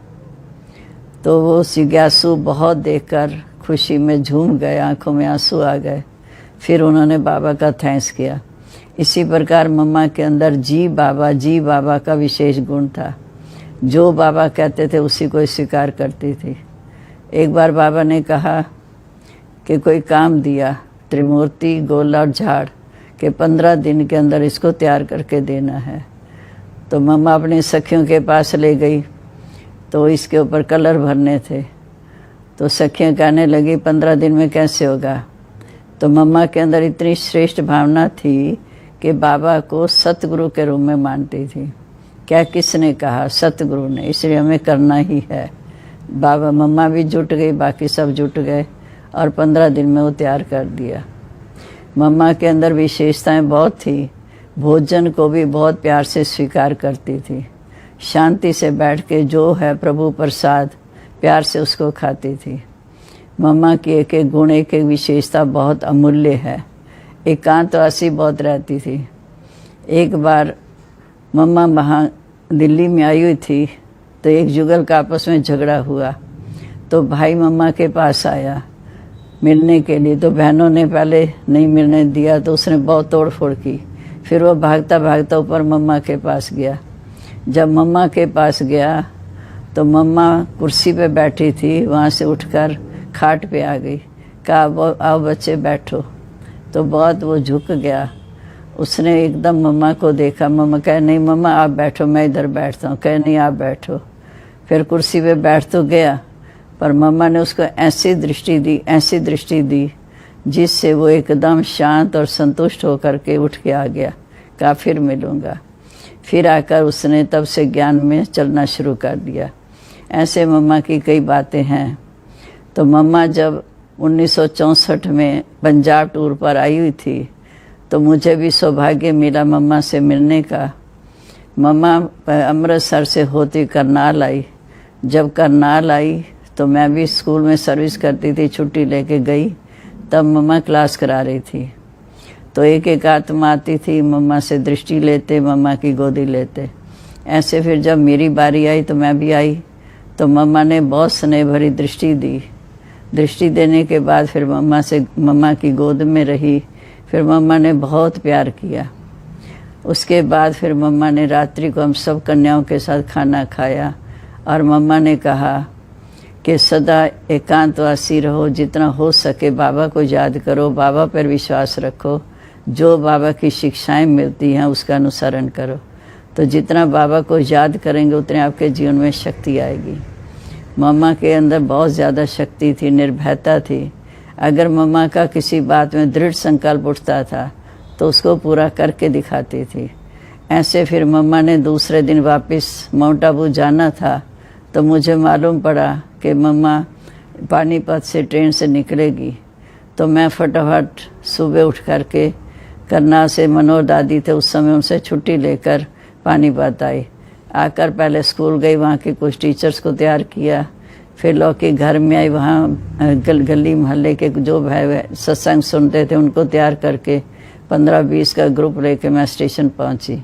तो वो जिज्ञासु बहुत देखकर खुशी में झूम गए, आंखों में आंसू आ गए। फिर उन्होंने बाबा का थैंक्स किया। इसी प्रकार मम्मा के अंदर जी बाबा का विशेष गुण था। जो बाबा कहते थे उसी को स्वीकार करती थी। एक बार बाबा ने कहा कि कोई काम दिया, त्रिमूर्ति, गोला और झाड़ के 15 दिन के अंदर इसको तैयार करके देना है। तो मम्मा अपनी सखियों के पास ले गई, तो इसके ऊपर कलर भरने थे। तो सखियाँ कहने लगी 15 दिन में कैसे होगा। तो मम्मा के अंदर इतनी श्रेष्ठ भावना थी कि बाबा को सतगुरु के रूप में मानती थी। क्या किसने कहा? सतगुरु ने, इसलिए हमें करना ही है। बाबा मम्मा भी जुट गई, बाकी सब जुट गए और 15 दिन में वो तैयार कर दिया। मम्मा के अंदर विशेषताएं बहुत थी। भोजन को भी बहुत प्यार से स्वीकार करती थी। शांति से बैठ के जो है प्रभु प्रसाद प्यार से उसको खाती थी। मम्मा की एक एक गुण, एक एक विशेषता बहुत अमूल्य है। एकांतवासी बहुत रहती थी। एक बार मम्मा वहाँ दिल्ली में आई हुई थी, तो एक जुगल का आपस में झगड़ा हुआ। तो भाई मम्मा के पास आया मिलने के लिए, तो बहनों ने पहले नहीं मिलने दिया, तो उसने बहुत तोड़ फोड़ की। फिर वो भागता भागता ऊपर मम्मा के पास गया। जब मम्मा के पास गया तो मम्मा कुर्सी पे बैठी थी, वहाँ से उठकर खाट पे आ गई। कहा आओ बच्चे बैठो। तो बहुत वो झुक गया। उसने एकदम मम्मा को देखा। मम्मा कहे नहीं मम्मा आप बैठो, मैं इधर बैठता हूँ। कहे नहीं आप बैठो। फिर कुर्सी पे बैठ तो गया, पर मम्मा ने उसको ऐसी दृष्टि दी जिससे वो एकदम शांत और संतुष्ट होकर के उठ के आ गया। कहा फिर मिलूँगा। फिर आकर उसने तब से ज्ञान में चलना शुरू कर दिया। ऐसे मम्मा की कई बातें हैं। तो मम्मा जब 1964 में पंजाब टूर पर आई हुई थी, तो मुझे भी सौभाग्य मिला मम्मा से मिलने का। मम्मा अमृतसर से होती करनाल आई। जब करनाल आई तो मैं भी स्कूल में सर्विस करती थी, छुट्टी लेके गई। तब मम्मा क्लास करा रही थी। तो एक एक आत्मा आती थी, मम्मा से दृष्टि लेते, मम्मा की गोदी लेते। ऐसे फिर जब मेरी बारी आई तो मैं भी आई, तो मम्मा ने बहुत स्नेह भरी दृष्टि दी। दृष्टि देने के बाद फिर मम्मा की गोद में रही। फिर मम्मा ने बहुत प्यार किया। उसके बाद फिर मम्मा ने रात्रि को हम सब कन्याओं के साथ खाना खाया और मम्मा ने कहा कि सदा एकांतवासी रहो, जितना हो सके बाबा को याद करो, बाबा पर विश्वास रखो, जो बाबा की शिक्षाएं मिलती हैं उसका अनुसरण करो। तो जितना बाबा को याद करेंगे उतने आपके जीवन में शक्ति आएगी। मम्मा के अंदर बहुत ज़्यादा शक्ति थी, निर्भयता थी। अगर मम्मा का किसी बात में दृढ़ संकल्प उठता था तो उसको पूरा करके दिखाती थी। ऐसे फिर मम्मा ने दूसरे दिन वापस माउंट आबू जाना था, तो मुझे मालूम पड़ा कि मम्मा पानीपत से ट्रेन से निकलेगी। तो मैं फटाफट सुबह उठ करके करनाल से मनोहर दादी थे उस समय, उनसे छुट्टी लेकर पानीपत आई। आकर पहले स्कूल गई, वहाँ के कुछ टीचर्स को तैयार किया। फिर लौकी घर में आई, वहाँ गली मोहल्ले के जो भाई सत्संग सुनते थे उनको तैयार करके 15-20 का ग्रुप लेके मैं स्टेशन पहुँची।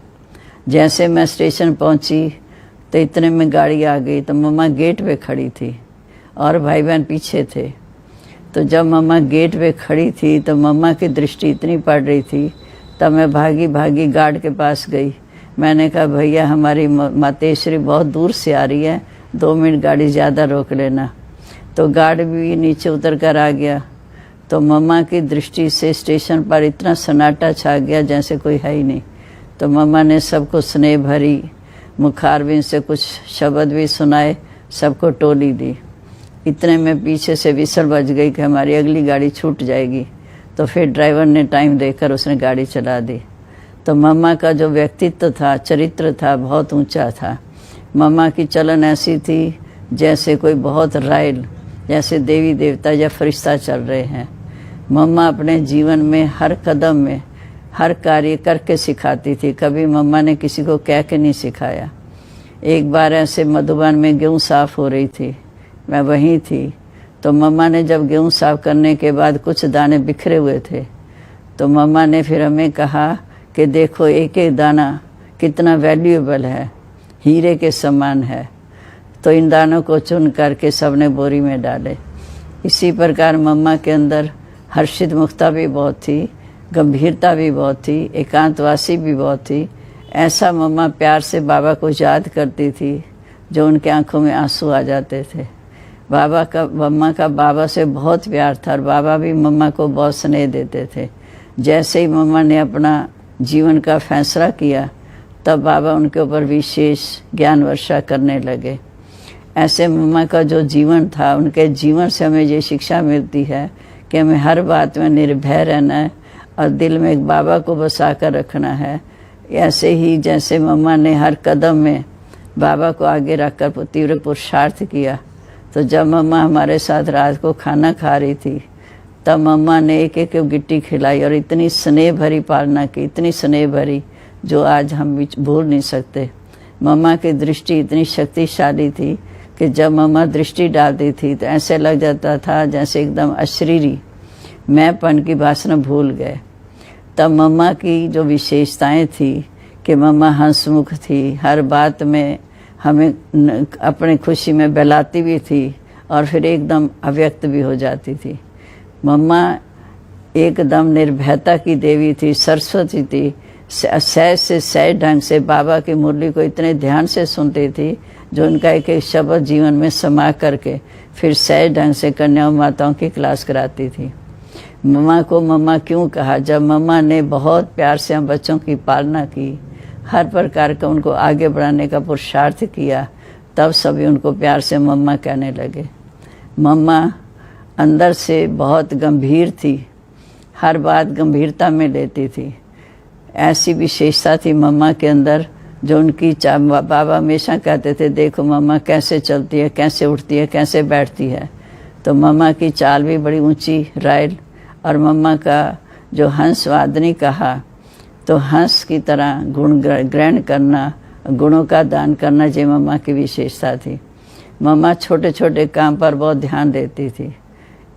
जैसे मैं स्टेशन पहुँची तो इतने में गाड़ी आ गई। तो मम्मा गेट पे खड़ी थी और भाई बहन पीछे थे। तो जब मम्मा गेट पे खड़ी थी तो मम्मा की दृष्टि इतनी पड़ रही थी, तब मैं भागी गार्ड के पास गई। मैंने कहा भैया हमारी मातेश्वरी बहुत दूर से आ रही है, 2 मिनट गाड़ी ज़्यादा रोक लेना। तो गार्ड भी नीचे उतर कर आ गया। तो मम्मा की दृष्टि से स्टेशन पर इतना सन्नाटा छा गया जैसे कोई है ही नहीं। तो मम्मा ने सबको स्नेह भरी मुखारबिंद से कुछ शब्द भी सुनाए, सबको टोली दी। इतने में पीछे से विसल बज गई कि हमारी अगली गाड़ी छूट जाएगी। तो फिर ड्राइवर ने टाइम देकर उसने गाड़ी चला दी। तो मम्मा का जो व्यक्तित्व था, चरित्र था, बहुत ऊंचा था। मम्मा की चलन ऐसी थी जैसे कोई बहुत रायल, जैसे देवी देवता या फरिश्ता चल रहे हैं। मम्मा अपने जीवन में हर कदम में हर कार्य करके सिखाती थी। कभी मम्मा ने किसी को कह के नहीं सिखाया। एक बार ऐसे मधुबन में गेहूँ साफ हो रही थी, मैं वहीं थी। तो मम्मा ने जब गेहूँ साफ करने के बाद कुछ दाने बिखरे हुए थे, तो मम्मा ने फिर हमें कहा कि देखो एक एक दाना कितना वैल्यूएबल है, हीरे के समान है। तो इन दानों को चुन करके सबने बोरी में डाले। इसी प्रकार मम्मा के अंदर हर्षित मुखता भी बहुत थी, गंभीरता भी बहुत थी, एकांतवासी भी बहुत थी। ऐसा मम्मा प्यार से बाबा को याद करती थी जो उनके आंखों में आंसू आ जाते थे। मम्मा का बाबा से बहुत प्यार था और बाबा भी मम्मा को बहुत स्नेह देते थे। जैसे ही मम्मा ने अपना जीवन का फैसला किया, तब बाबा उनके ऊपर विशेष ज्ञान वर्षा करने लगे। ऐसे मम्मा का जो जीवन था, उनके जीवन से हमें ये शिक्षा मिलती है कि हमें हर बात में निर्भय रहना है और दिल में एक बाबा को बसा कर रखना है। ऐसे ही जैसे मम्मा ने हर कदम में बाबा को आगे रखकर तीव्र पुरुषार्थ किया। तो जब मम्मा हमारे साथ रात को खाना खा रही थी, तब मम्मा ने एक एक गिट्टी खिलाई और इतनी स्नेह भरी पालना की, इतनी स्नेह भरी, जो आज हम भूल नहीं सकते। मम्मा की दृष्टि इतनी शक्तिशाली थी कि जब मम्मा दृष्टि डालती थी तो ऐसे लग जाता था जैसे एकदम अशरीरी मैंपन की भाषण भूल गए। तब मम्मा की जो विशेषताएं थी कि मम्मा हंसमुख थी, हर बात में हमें अपनी खुशी में बहलाती भी थी और फिर एकदम अव्यक्त भी हो जाती थी। मम्मा एकदम निर्भयता की देवी थी, सरस्वती थी। सहज से सहज ढंग से बाबा की मुरली को इतने ध्यान से सुनती थी, जो उनका एक एक शब्द जीवन में समा करके फिर सहज ढंग से कन्याओं माताओं की क्लास कराती थी। मम्मा को मम्मा क्यों कहा? जब मम्मा ने बहुत प्यार से हम बच्चों की पालना की, हर प्रकार का उनको आगे बढ़ाने का पुरुषार्थ किया, तब सभी उनको प्यार से मम्मा कहने लगे। मम्मा अंदर से बहुत गंभीर थी, हर बात गंभीरता में लेती थी। ऐसी विशेषता थी मम्मा के अंदर जो उनकी बाबा हमेशा कहते थे, देखो मम्मा कैसे चलती है, कैसे उठती है, कैसे बैठती है। तो मम्मा की चाल भी बड़ी ऊंची रायल, और मम्मा का जो हंस वादनी कहा, तो हंस की तरह गुण ग्रहण करना, गुणों का दान करना, ये मम्मा की विशेषता थी। मम्मा छोटे छोटे काम पर बहुत ध्यान देती थी।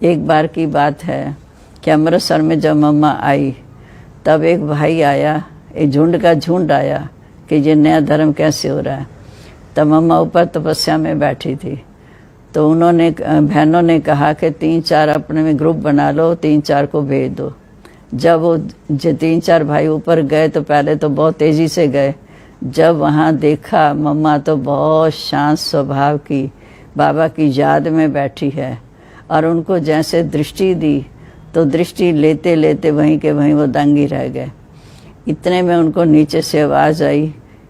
एक बार की बात है कि अमृतसर में जब मम्मा आई, तब एक भाई आया, एक झुंड का झुंड आया कि ये नया धर्म कैसे हो रहा है। तब मम्मा ऊपर तपस्या में बैठी थी, तो उन्होंने बहनों ने कहा कि 3-4 अपने में ग्रुप बना लो, 3-4 को भेज दो। जब वो 3-4 भाई ऊपर गए तो पहले तो बहुत तेज़ी से गए। जब वहाँ देखा मम्मा तो बहुत शांत स्वभाव की बाबा की याद में बैठी है, और उनको जैसे दृष्टि दी तो दृष्टि लेते लेते वहीं के वहीं वो दंगी रह गए। इतने में उनको नीचे से आवाज़ आई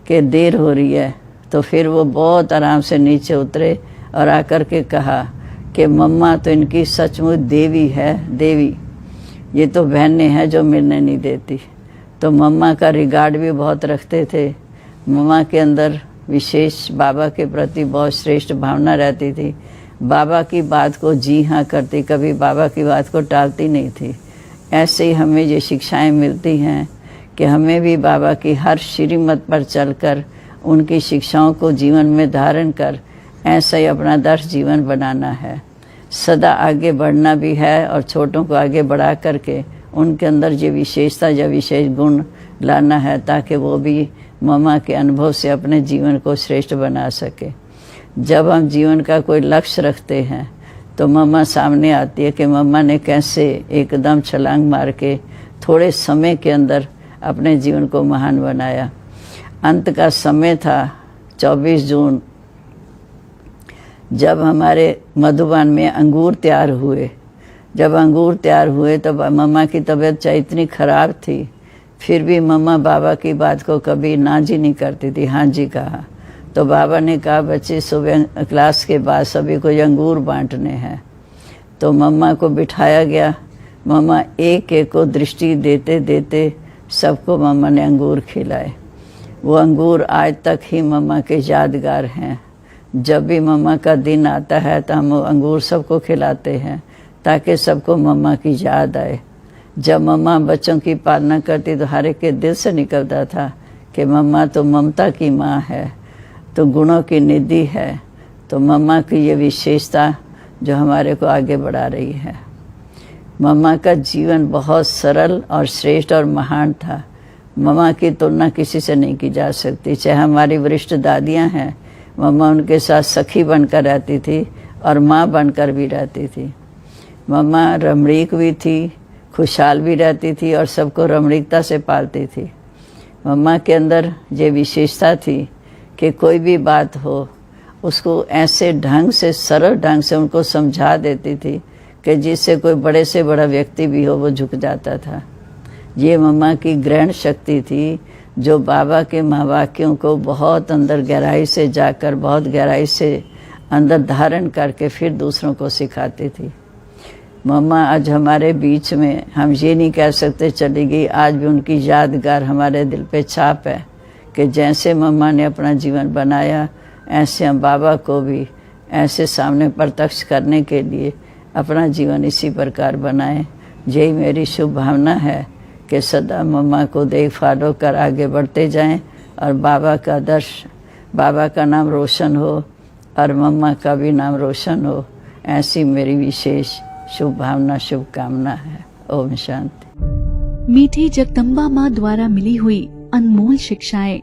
कि देर हो रही है। तो फिर वो बहुत आराम से नीचे उतरे और आकर के कहा कि मम्मा तो इनकी सचमुच देवी है, देवी। ये तो बहनें हैं जो मिलने नहीं देती। तो मम्मा का रिगार्ड भी बहुत रखते थे। मम्मा के अंदर विशेष बाबा के प्रति बहुत श्रेष्ठ भावना रहती थी। बाबा की बात को जी हाँ करती, कभी बाबा की बात को टालती नहीं थी। ऐसे ही हमें ये शिक्षाएं मिलती हैं कि हमें भी बाबा की हर श्रीमत पर चलकर उनकी शिक्षाओं को जीवन में धारण कर ऐसा ही अपना आदर्श जीवन बनाना है। सदा आगे बढ़ना भी है और छोटों को आगे बढ़ा करके उनके अंदर ये विशेषता या विशेष गुण लाना है, ताकि वो भी मम्मा के अनुभव से अपने जीवन को श्रेष्ठ बना सके। जब हम जीवन का कोई लक्ष्य रखते हैं तो मम्मा सामने आती है कि मम्मा ने कैसे एकदम छलांग मार के थोड़े समय के अंदर अपने जीवन को महान बनाया। अंत का समय था 24 जून जब हमारे मधुबन में अंगूर तैयार हुए, जब अंगूर तैयार हुए तब मम्मा की तबीयत चाहे इतनी ख़राब थी, फिर भी मम्मा बाबा की बात को कभी ना जी नहीं करती थी, हाँ जी कहा। तो बाबा ने कहा बच्चे सुबह क्लास के बाद सभी को अंगूर बांटने हैं। तो मम्मा को बिठाया गया। मम्मा एक एक को दृष्टि देते देते सबको मम्मा ने अंगूर खिलाए। वो अंगूर आज तक ही मम्मा के यादगार हैं। जब भी मम्मा का दिन आता है तो हम अंगूर सबको खिलाते हैं ताकि सबको मम्मा की याद आए। जब मम्मा बच्चों की पालना करती तो हर एक के दिल से निकलता था कि मम्मा तो ममता की माँ है, तो गुणों की निधि है। तो मम्मा की ये विशेषता जो हमारे को आगे बढ़ा रही है। मम्मा का जीवन बहुत सरल और श्रेष्ठ और महान था। मम्मा की तुलना किसी से नहीं की जा सकती। चाहे हमारी वरिष्ठ दादियाँ हैं, मम्मा उनके साथ सखी बनकर रहती थी और माँ बनकर भी रहती थी। मम्मा रमणीक भी थी, खुशहाल भी रहती थी और सबको रमणीकता से पालती थी। मम्मा के अंदर ये विशेषता थी कि कोई भी बात हो उसको ऐसे ढंग से, सरल ढंग से उनको समझा देती थी कि जिससे कोई बड़े से बड़ा व्यक्ति भी हो वो झुक जाता था। ये मम्मा की ग्रहण शक्ति थी जो बाबा के महावाक्यों को बहुत अंदर गहराई से जाकर, बहुत गहराई से अंदर धारण करके फिर दूसरों को सिखाती थी। मम्मा आज हमारे बीच में, हम ये नहीं कह सकते चली गई, आज भी उनकी यादगार हमारे दिल पे छाप है कि जैसे मम्मा ने अपना जीवन बनाया ऐसे हम बाबा को भी ऐसे सामने प्रत्यक्ष करने के लिए अपना जीवन इसी प्रकार बनाएं। यही मेरी शुभ भावना है कि सदा मम्मा को देख फॉलो कर आगे बढ़ते जाएं और बाबा का आदर्श, बाबा का नाम रोशन हो और मम्मा का भी नाम रोशन हो, ऐसी मेरी विशेष शुभ भावना, शुभकामना है। ओम शांति। मीठी जगदम्बा माँ द्वारा मिली हुई अनमोल शिक्षाएं।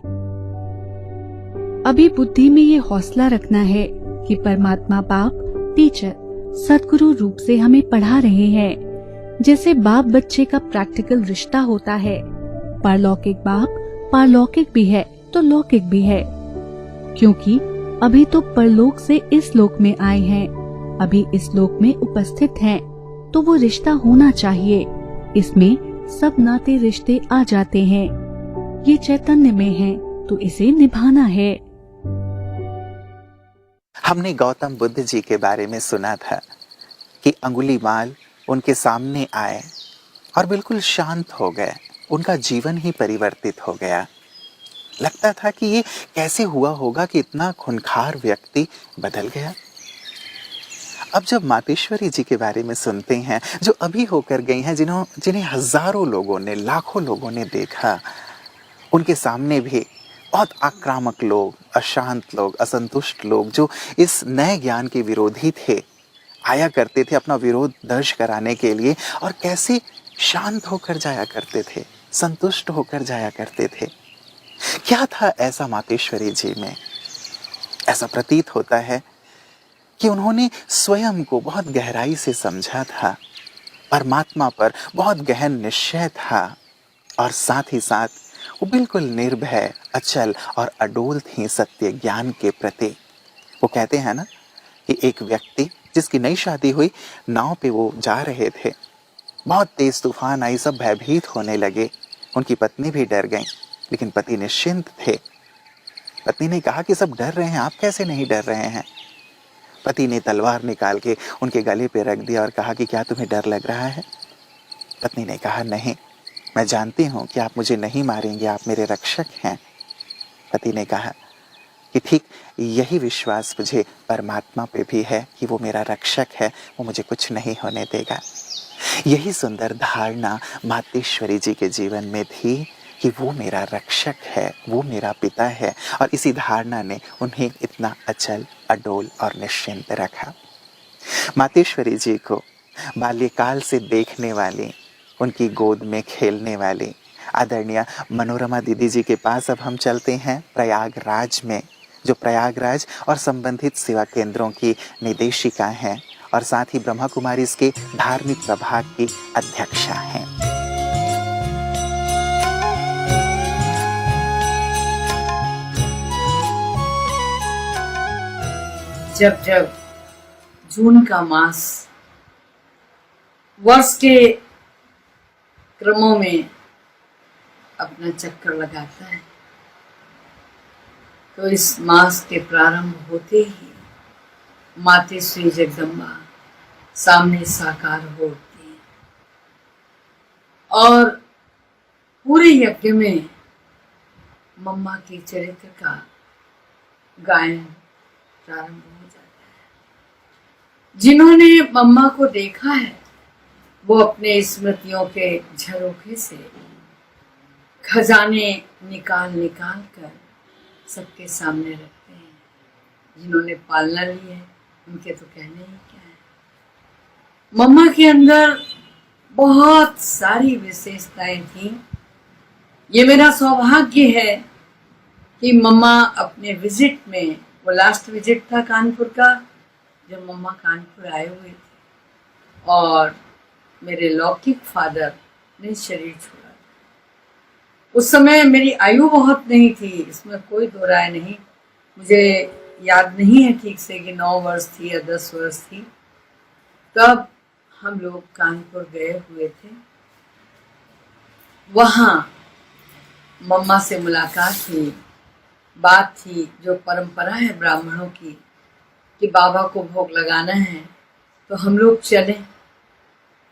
अभी बुद्धि में ये हौसला रखना है कि परमात्मा बाप, टीचर, सद्गुरु रूप से हमें पढ़ा रहे हैं। जैसे बाप बच्चे का प्रैक्टिकल रिश्ता होता है, परलौकिक बाप पारलौकिक भी है तो लौकिक भी है, क्योंकि अभी तो परलोक से इस लोक में आए हैं, अभी इस लोक में उपस्थित हैं, तो वो रिश्ता होना चाहिए। इसमें सब नाते रिश्ते आ जाते हैं। ये चैतन्य में है तो इसे निभाना है। हमने गौतम बुद्ध जी के बारे में सुना था कि अंगुलीमाल उनके सामने आए और बिल्कुल शांत हो गए, उनका जीवन ही परिवर्तित हो गया। लगता था कि ये कैसे हुआ होगा कि इतना खूंखार व्यक्ति बदल गया। अब जब मातेश्वरी जी के बारे में सुनते हैं, जो अभी होकर गई हैं, जिन्हें हजारों लोगों ने, लाखों लोगों ने देखा, उनके सामने भी बहुत आक्रामक लोग, अशांत लोग, असंतुष्ट लोग जो इस नए ज्ञान के विरोधी थे, आया करते थे अपना विरोध दर्ज कराने के लिए, और कैसे शांत होकर जाया करते थे, संतुष्ट होकर जाया करते थे। क्या था ऐसा मातेश्वरी जी में? ऐसा प्रतीत होता है कि उन्होंने स्वयं को बहुत गहराई से समझा था, परमात्मा पर बहुत गहन निश्चय था, और साथ ही साथ वो बिल्कुल निर्भय, अचल और अडोल थी सत्य ज्ञान के प्रति। वो कहते हैं ना कि एक व्यक्ति जिसकी नई शादी हुई, नाव पे वो जा रहे थे, बहुत तेज तूफान आई, सब भयभीत होने लगे, उनकी पत्नी भी डर गई, लेकिन पति निश्चिंत थे। पत्नी ने कहा कि सब डर रहे हैं, आप कैसे नहीं डर रहे हैं? पति ने तलवार निकाल के उनके गले पे रख दिया और कहा कि क्या तुम्हें डर लग रहा है? पत्नी ने कहा नहीं, मैं जानती हूँ कि आप मुझे नहीं मारेंगे, आप मेरे रक्षक हैं। पति ने कहा कि ठीक यही विश्वास मुझे परमात्मा पे भी है कि वो मेरा रक्षक है, वो मुझे कुछ नहीं होने देगा। यही सुंदर धारणा मातेश्वरी जी के जीवन में थी कि वो मेरा रक्षक है, वो मेरा पिता है, और इसी धारणा ने उन्हें इतना अचल, अडोल और निश्चिंत रखा। मातेश्वरी जी को बाल्यकाल से देखने वाली, उनकी गोद में खेलने वाली आदरणीय मनोरमा दीदी जी के पास अब हम चलते हैं, प्रयागराज में, जो प्रयागराज और संबंधित सेवा केंद्रों की निदेशिका हैं और साथ ही ब्रह्मा कुमारी इसके धार्मिक प्रभाग की अध्यक्षा हैं। जब जब जून का मास वर्ष के क्रमों में अपना चक्कर लगाता है, तो इस मास के प्रारंभ होते ही माते श्री जगदम्बा सामने साकार होती है और पूरे यज्ञ में मम्मा के चरित्र का गायन प्रारंभ हो जाता है। जिन्होंने मम्मा को देखा है वो अपने स्मृतियों के झरोखे से खजाने निकाल निकाल कर सबके सामने रखते हैं। जिन्होंने पालना ली है उनके तो कहने ही क्या है। मम्मा के अंदर बहुत सारी विशेषताएं थी। ये मेरा सौभाग्य है कि मम्मा अपने विजिट में, वो लास्ट विजिट था कानपुर का, जब मम्मा कानपुर आए हुए थे और मेरे लौकिक फादर ने शरीर छोड़ा। उस समय मेरी आयु बहुत नहीं थी, इसमें कोई दो राय नहीं। मुझे याद नहीं है ठीक से कि 9 वर्ष थी या 10 वर्ष थी। तब हम लोग कानपुर गए हुए थे। वहाँ मम्मा से मुलाकात हुई। बात थी जो परंपरा है ब्राह्मणों की कि बाबा को भोग लगाना है, तो हम लोग चले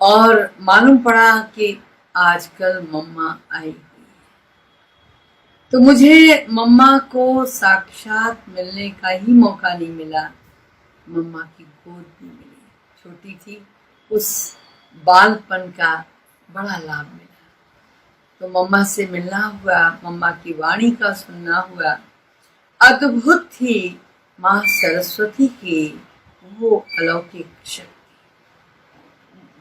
और मालूम पड़ा कि आजकल मम्मा आई हुई है। तो मुझे मम्मा को साक्षात मिलने का ही मौका नहीं मिला। मम्मा की गोद भी मिली, छोटी थी, उस बालपन का बड़ा लाभ मिला। तो मम्मा से मिलना हुआ, मम्मा की वाणी का सुनना हुआ। अद्भुत थी माँ सरस्वती की वो अलौकिक शक्ति।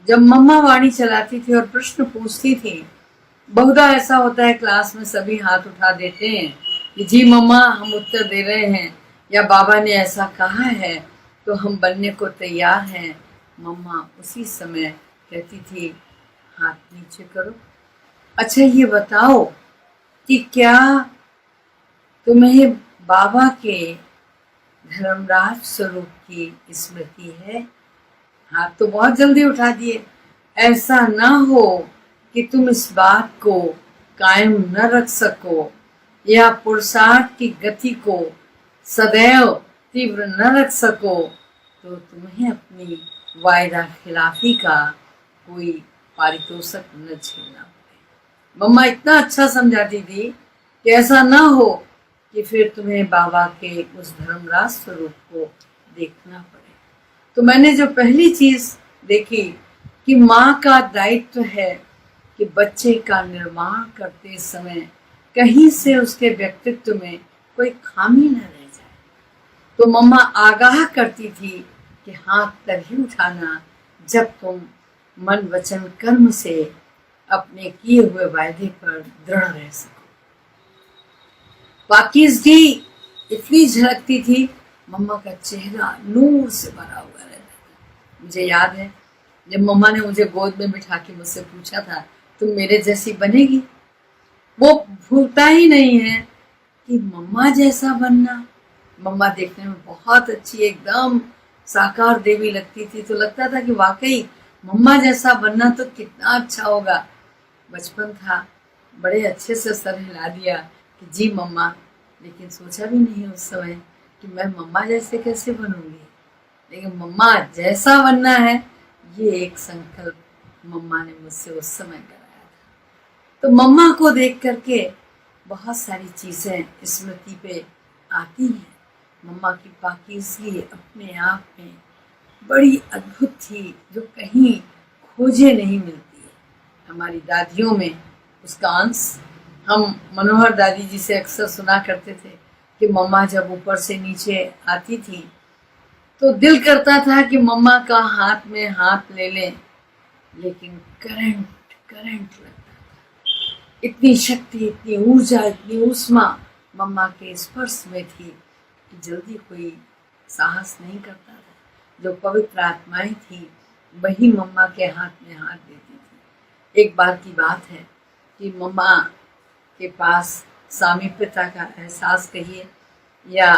जब मम्मा वाणी चलाती थी और प्रश्न पूछती थी, बहुधा ऐसा होता है क्लास में सभी हाथ उठा देते हैं कि जी मम्मा हम उत्तर दे रहे हैं, या बाबा ने ऐसा कहा है तो हम बनने को तैयार हैं। मम्मा उसी समय कहती थी हाथ नीचे करो। अच्छा ये बताओ कि क्या तुम्हें बाबा के धर्मराज स्वरूप की स्मृति है? हाथ तो बहुत जल्दी उठा दिए। ऐसा ना हो कि तुम इस बात को कायम न रख सको या पुरुषार्थ की गति को सदैव तीव्र न रख सको, तो तुम्हें अपनी वायदा खिलाफी का कोई पारितोषिक न झेलना पड़े। मम्मा इतना अच्छा समझाती थी कि ऐसा ना हो कि फिर तुम्हें बाबा के उस धर्मराज स्वरूप को देखना पड़े। तो मैंने जो पहली चीज देखी कि माँ का दायित्व है कि बच्चे का निर्माण करते समय कहीं से उसके व्यक्तित्व में कोई खामी न रह जाए। तो मम्मा आगाह करती थी कि हाथ तभी उठाना जब तुम मन वचन कर्म से अपने किए हुए वायदे पर दृढ़ रह सको। पाकीज़गी इतनी झलकती थी, मम्मा का चेहरा नूर से भरा हुआ रहता था। मुझे याद है जब मम्मा ने मुझे गोद में बिठा के मुझसे पूछा था तुम मेरे जैसी बनेगी, वो भूलता ही नहीं है कि मम्मा जैसा बनना। मम्मा देखने में बहुत अच्छी, एकदम साकार देवी लगती थी, तो लगता था कि वाकई मम्मा जैसा बनना तो कितना अच्छा होगा। बचपन था, बड़े अच्छे से सर हिला दिया कि जी मम्मा, लेकिन सोचा भी नहीं उस समय कि मैं मम्मा जैसे कैसे बनूंगी। लेकिन मम्मा जैसा बनना है, ये एक संकल्प मम्मा ने मुझसे उस समय कराया था। तो मम्मा को देख करके बहुत सारी चीज़ें स्मृति पे आती हैं। मम्मा की पाकीज़गी अपने आप में बड़ी अद्भुत थी, जो कहीं खोजे नहीं मिलती है। हमारी दादियों में उसका अंश, हम मनोहर दादी जी से अक्सर सुना करते थे कि मम्मा जब ऊपर से नीचे आती थी तो दिल करता था कि मम्मा का हाथ में हाथ ले लें, लेकिन करंट लगता था। इतनी शक्ति, इतनी ऊर्जा, इतनी ऊष्मा मम्मा के स्पर्श में थी कि जल्दी कोई साहस नहीं करता था। जो पवित्र आत्माएं थी वही मम्मा के हाथ में हाथ देती थी। एक बार की बात है कि मम्मा के पास सामीप्यता का एहसास कहिए या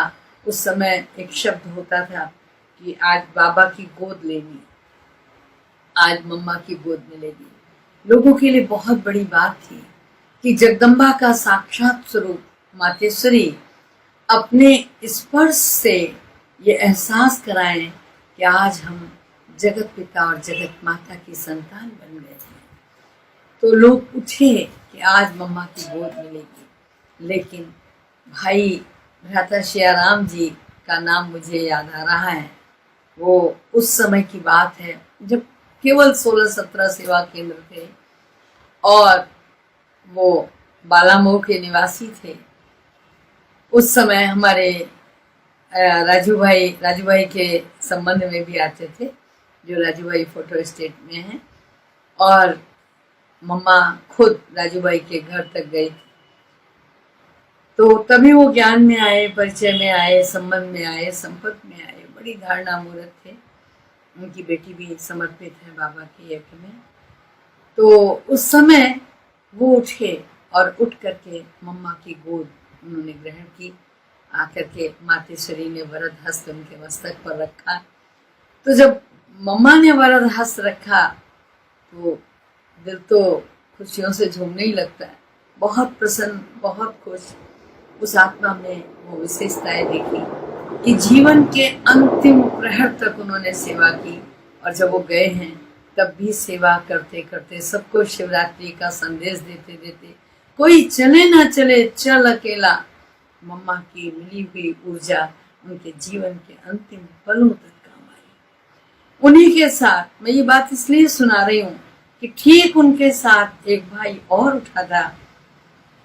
उस समय एक शब्द होता था कि आज बाबा की गोद लेनी, आज मम्मा की गोद मिलेगी। लोगों के लिए बहुत बड़ी बात थी कि जगदम्बा का साक्षात स्वरूप मातेश्वरी अपने स्पर्श से ये एहसास कराएं कि आज हम जगत पिता और जगत माता की संतान बन गए हैं। तो लोग उठे कि आज मम्मा की गोद मिलेगी। लेकिन भाई भ्राता सियाराम जी का नाम मुझे याद आ रहा है। वो उस समय की बात है जब केवल 16-17 सेवा केंद्र थे और वो बालामऊ के निवासी थे। उस समय हमारे राजू भाई के संबंध में भी आते थे, जो राजू भाई फोटो स्टेट में हैं, और मम्मा खुद राजू भाई के घर तक गई थी। तो तभी वो ज्ञान में आए, परिचय में आए, संबंध में आए, संपर्क में आए। बड़ी धारणा मूर्त थे। उनकी बेटी भी समर्पित है बाबा के यज्ञ में। तो उस समय वो उठे और उठ करके मम्मा की गोद उन्होंने ग्रहण की। आकर के मातेश्वरी ने वरद हस्त उनके मस्तक पर रखा। तो जब मम्मा ने वरद हस्त रखा तो दिल तो खुशियों से झूमने ही लगता है। बहुत प्रसन्न, बहुत खुश। उस आत्मा में वो विशेषताएं देखी कि जीवन के अंतिम प्रहर तक उन्होंने सेवा की, और जब वो गए हैं तब भी सेवा करते करते, सबको शिवरात्रि का संदेश देते देते, कोई चले ना चले, चल अकेला, मम्मा की मिली हुई ऊर्जा उनके जीवन के अंतिम पलों तक काम आई। उन्हीं के साथ मैं ये बात इसलिए सुना रही हूँ कि ठीक उनके साथ एक भाई और उठा था,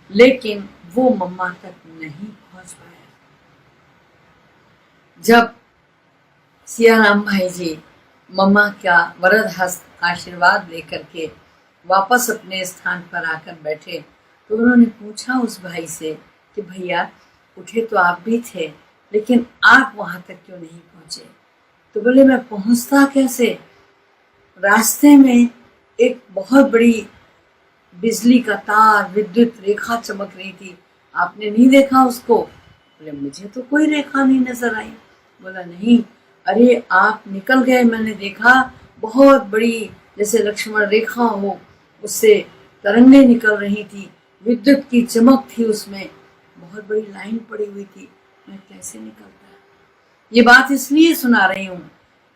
लेकिन वो मम्मा तक नहीं पहुंच पाया। जब सियाराम भाई जी मम्मा का वरद हस्त आशीर्वाद लेकर के वापस अपने स्थान पर आकर बैठे तो उन्होंने पूछा उस भाई से कि भैया उठे तो आप भी थे, लेकिन आप वहां तक क्यों नहीं पहुंचे? तो बोले मैं पहुंचता कैसे? रास्ते में एक बहुत बड़ी बिजली का तार, विद्युत रेखा चमक रही थी, आपने नहीं देखा उसको? बोले मुझे तो कोई रेखा नहीं नजर आई। बोला नहीं, अरे आप निकल गए, मैंने देखा बहुत बड़ी जैसे लक्ष्मण रेखा हो, उससे तरंगें निकल रही थी, विद्युत की चमक थी, उसमें बहुत बड़ी लाइन पड़ी हुई थी, मैं कैसे निकलता? ये बात इसलिए सुना रही हूँ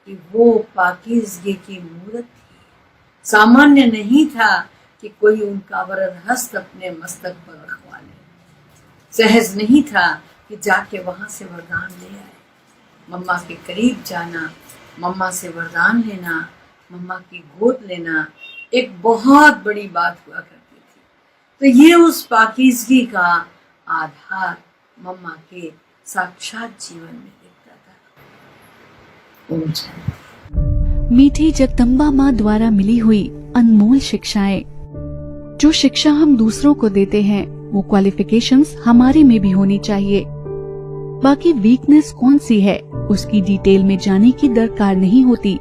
कि वो पाकीज़गी की मूरत थी। सामान्य नहीं था कि कोई उनका वरद हस्त अपने मस्तक पर रखवा ले। सहज नहीं था कि जाके वहां से वरदान ले आए। मम्मा के करीब जाना, मम्मा से वरदान लेना, मम्मा की गोद लेना एक बहुत बड़ी बात हुआ करती थी। तो ये उस पाकीज़गी का आधार मम्मा के साक्षात जीवन में दिखता था। ओम शांति। मीठी जगदम्बा माँ द्वारा मिली हुई अनमोल शिक्षाएं। जो शिक्षा हम दूसरों को देते हैं वो क्वालिफिकेशंस हमारे में भी होनी चाहिए। बाकी वीकनेस कौन सी है उसकी डिटेल में जाने की दरकार नहीं होती।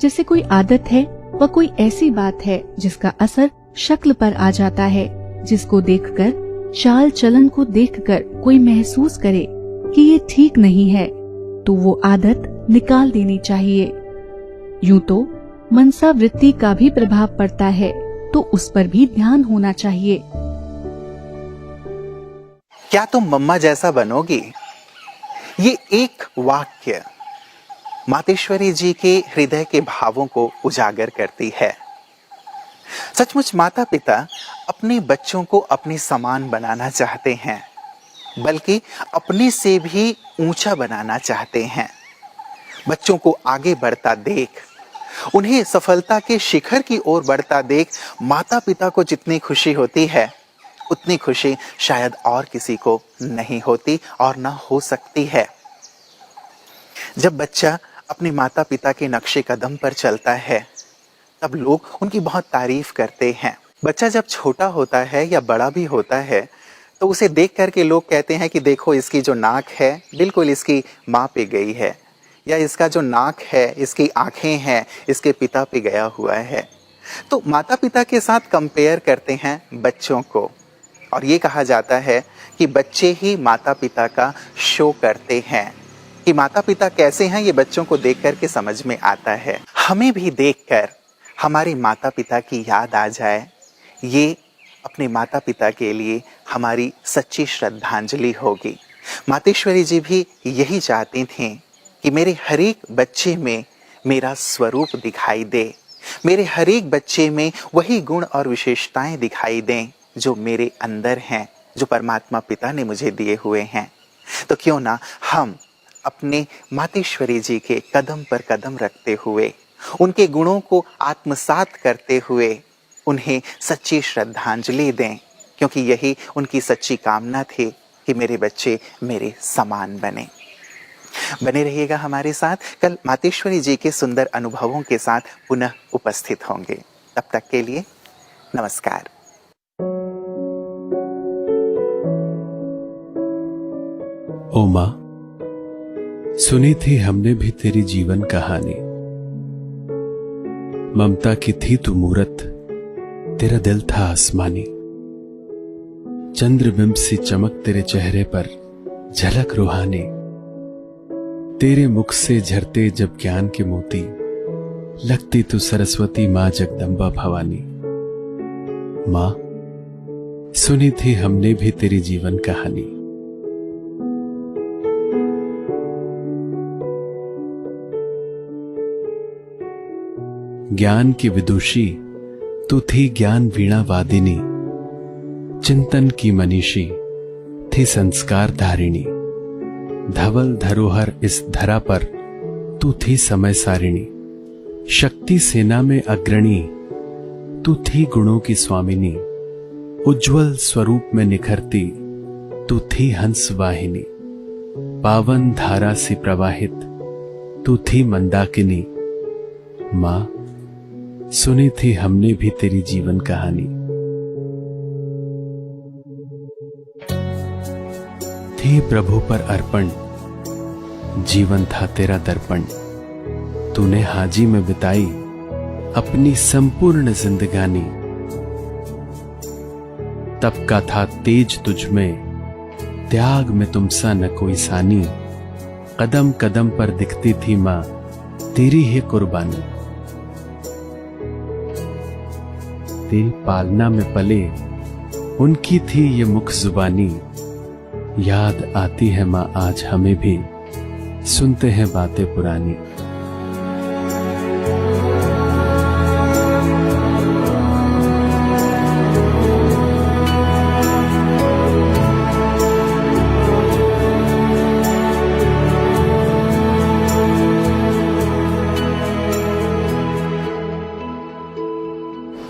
जैसे कोई आदत है व कोई ऐसी बात है जिसका असर शक्ल पर आ जाता है, जिसको देखकर, चाल चलन को देखकर कोई महसूस करे कि ये ठीक नहीं है, तो वो आदत निकाल देनी चाहिए। यूं तो मनसा वृत्ति का भी प्रभाव पड़ता है, तो उस पर भी ध्यान होना चाहिए। क्या तुम मम्मा जैसा बनोगी? ये एक वाक्य मातेश्वरी जी के हृदय के भावों को उजागर करती है। सचमुच माता पिता अपने बच्चों को अपने समान बनाना चाहते हैं, बल्कि अपने से भी ऊंचा बनाना चाहते हैं। बच्चों को आगे बढ़ता देख, उन्हें सफलता के शिखर की ओर बढ़ता देख माता पिता को जितनी खुशी होती है, उतनी खुशी शायद और किसी को नहीं होती और ना हो सकती है। जब बच्चा अपने माता पिता के नक्शे कदम पर चलता है तब लोग उनकी बहुत तारीफ करते हैं। बच्चा जब छोटा होता है या बड़ा भी होता है तो उसे देख करके लोग कहते हैं कि देखो इसकी जो नाक है बिल्कुल इसकी माँ पे गई है, या इसका जो नाक है, इसकी आंखें हैं, इसके पिता पे गया हुआ है। तो माता पिता के साथ कंपेयर करते हैं बच्चों को, और ये कहा जाता है कि बच्चे ही माता पिता का शो करते हैं। कि माता पिता कैसे हैं ये बच्चों को देख कर के समझ में आता है। हमें भी देखकर हमारे माता पिता की याद आ जाए, ये अपने माता पिता के लिए हमारी सच्ची श्रद्धांजलि होगी। मातेश्वरी जी भी यही चाहती थीं कि मेरे हर एक बच्चे में मेरा स्वरूप दिखाई दे, मेरे हर एक बच्चे में वही गुण और विशेषताएं दिखाई दें जो मेरे अंदर हैं, जो परमात्मा पिता ने मुझे दिए हुए हैं। तो क्यों ना हम अपने मातेश्वरी जी के कदम पर कदम रखते हुए, उनके गुणों को आत्मसात करते हुए उन्हें सच्ची श्रद्धांजलि दें, क्योंकि यही उनकी सच्ची कामना थी कि मेरे बच्चे मेरे समान बने। बने रहिएगा हमारे साथ। कल मातेश्वरी जी के सुंदर अनुभवों के साथ पुनः उपस्थित होंगे। तब तक के लिए नमस्कार। ओ माँ, सुनी थी हमने भी तेरी जीवन कहानी। ममता की थी तू मूरत, तेरा दिल था आसमानी। चंद्रबिंब सी चमक तेरे चेहरे पर झलक रूहानी। तेरे मुख से झरते जब ज्ञान के मोती, लगती तू सरस्वती माँ जगदम्बा भवानी। माँ, सुनी थी हमने भी तेरी जीवन कहानी। ज्ञान की विदुषी तू थी, ज्ञान वीणा वादिनी। चिंतन की मनीषी थी, संस्कार धारिणी। धवल धरोहर इस धरा पर तू थी, समय सारिणी। शक्ति सेना में अग्रणी तू थी, गुणों की स्वामिनी। उज्जवल स्वरूप में निखरती तू थी, हंस वाहिनी। पावन धारा सी प्रवाहित तू थी, मंदाकिनी। माँ, सुनी थी हमने भी तेरी जीवन कहानी। थी प्रभु पर अर्पण, जीवन था तेरा दर्पण। तूने हाजी में बिताई अपनी संपूर्ण जिंदगानी। तब का था तेज तुझ में, त्याग में तुमसा न कोई सानी। कदम कदम पर दिखती थी मां तेरी ही कुर्बानी। तेरी पालना में पले उनकी थी ये मुख जुबानी। याद आती है मां आज हमें भी, सुनते हैं बातें पुरानी।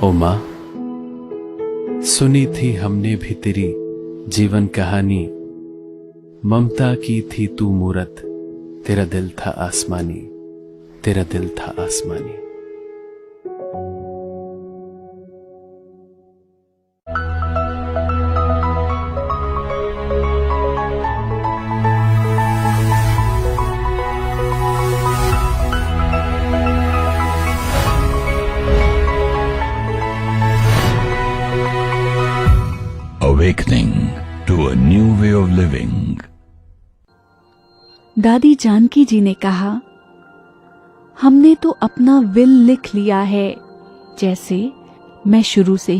ओ मां, सुनी थी हमने भी तेरी जीवन कहानी। ममता की थी तू मूरत, तेरा दिल था आसमानी। तेरा दिल था आसमानी। Awakening to a new way of living. दादी जानकी जी ने कहा, हमने तो अपना विल लिख लिया है, जैसे मैं शुरू से ही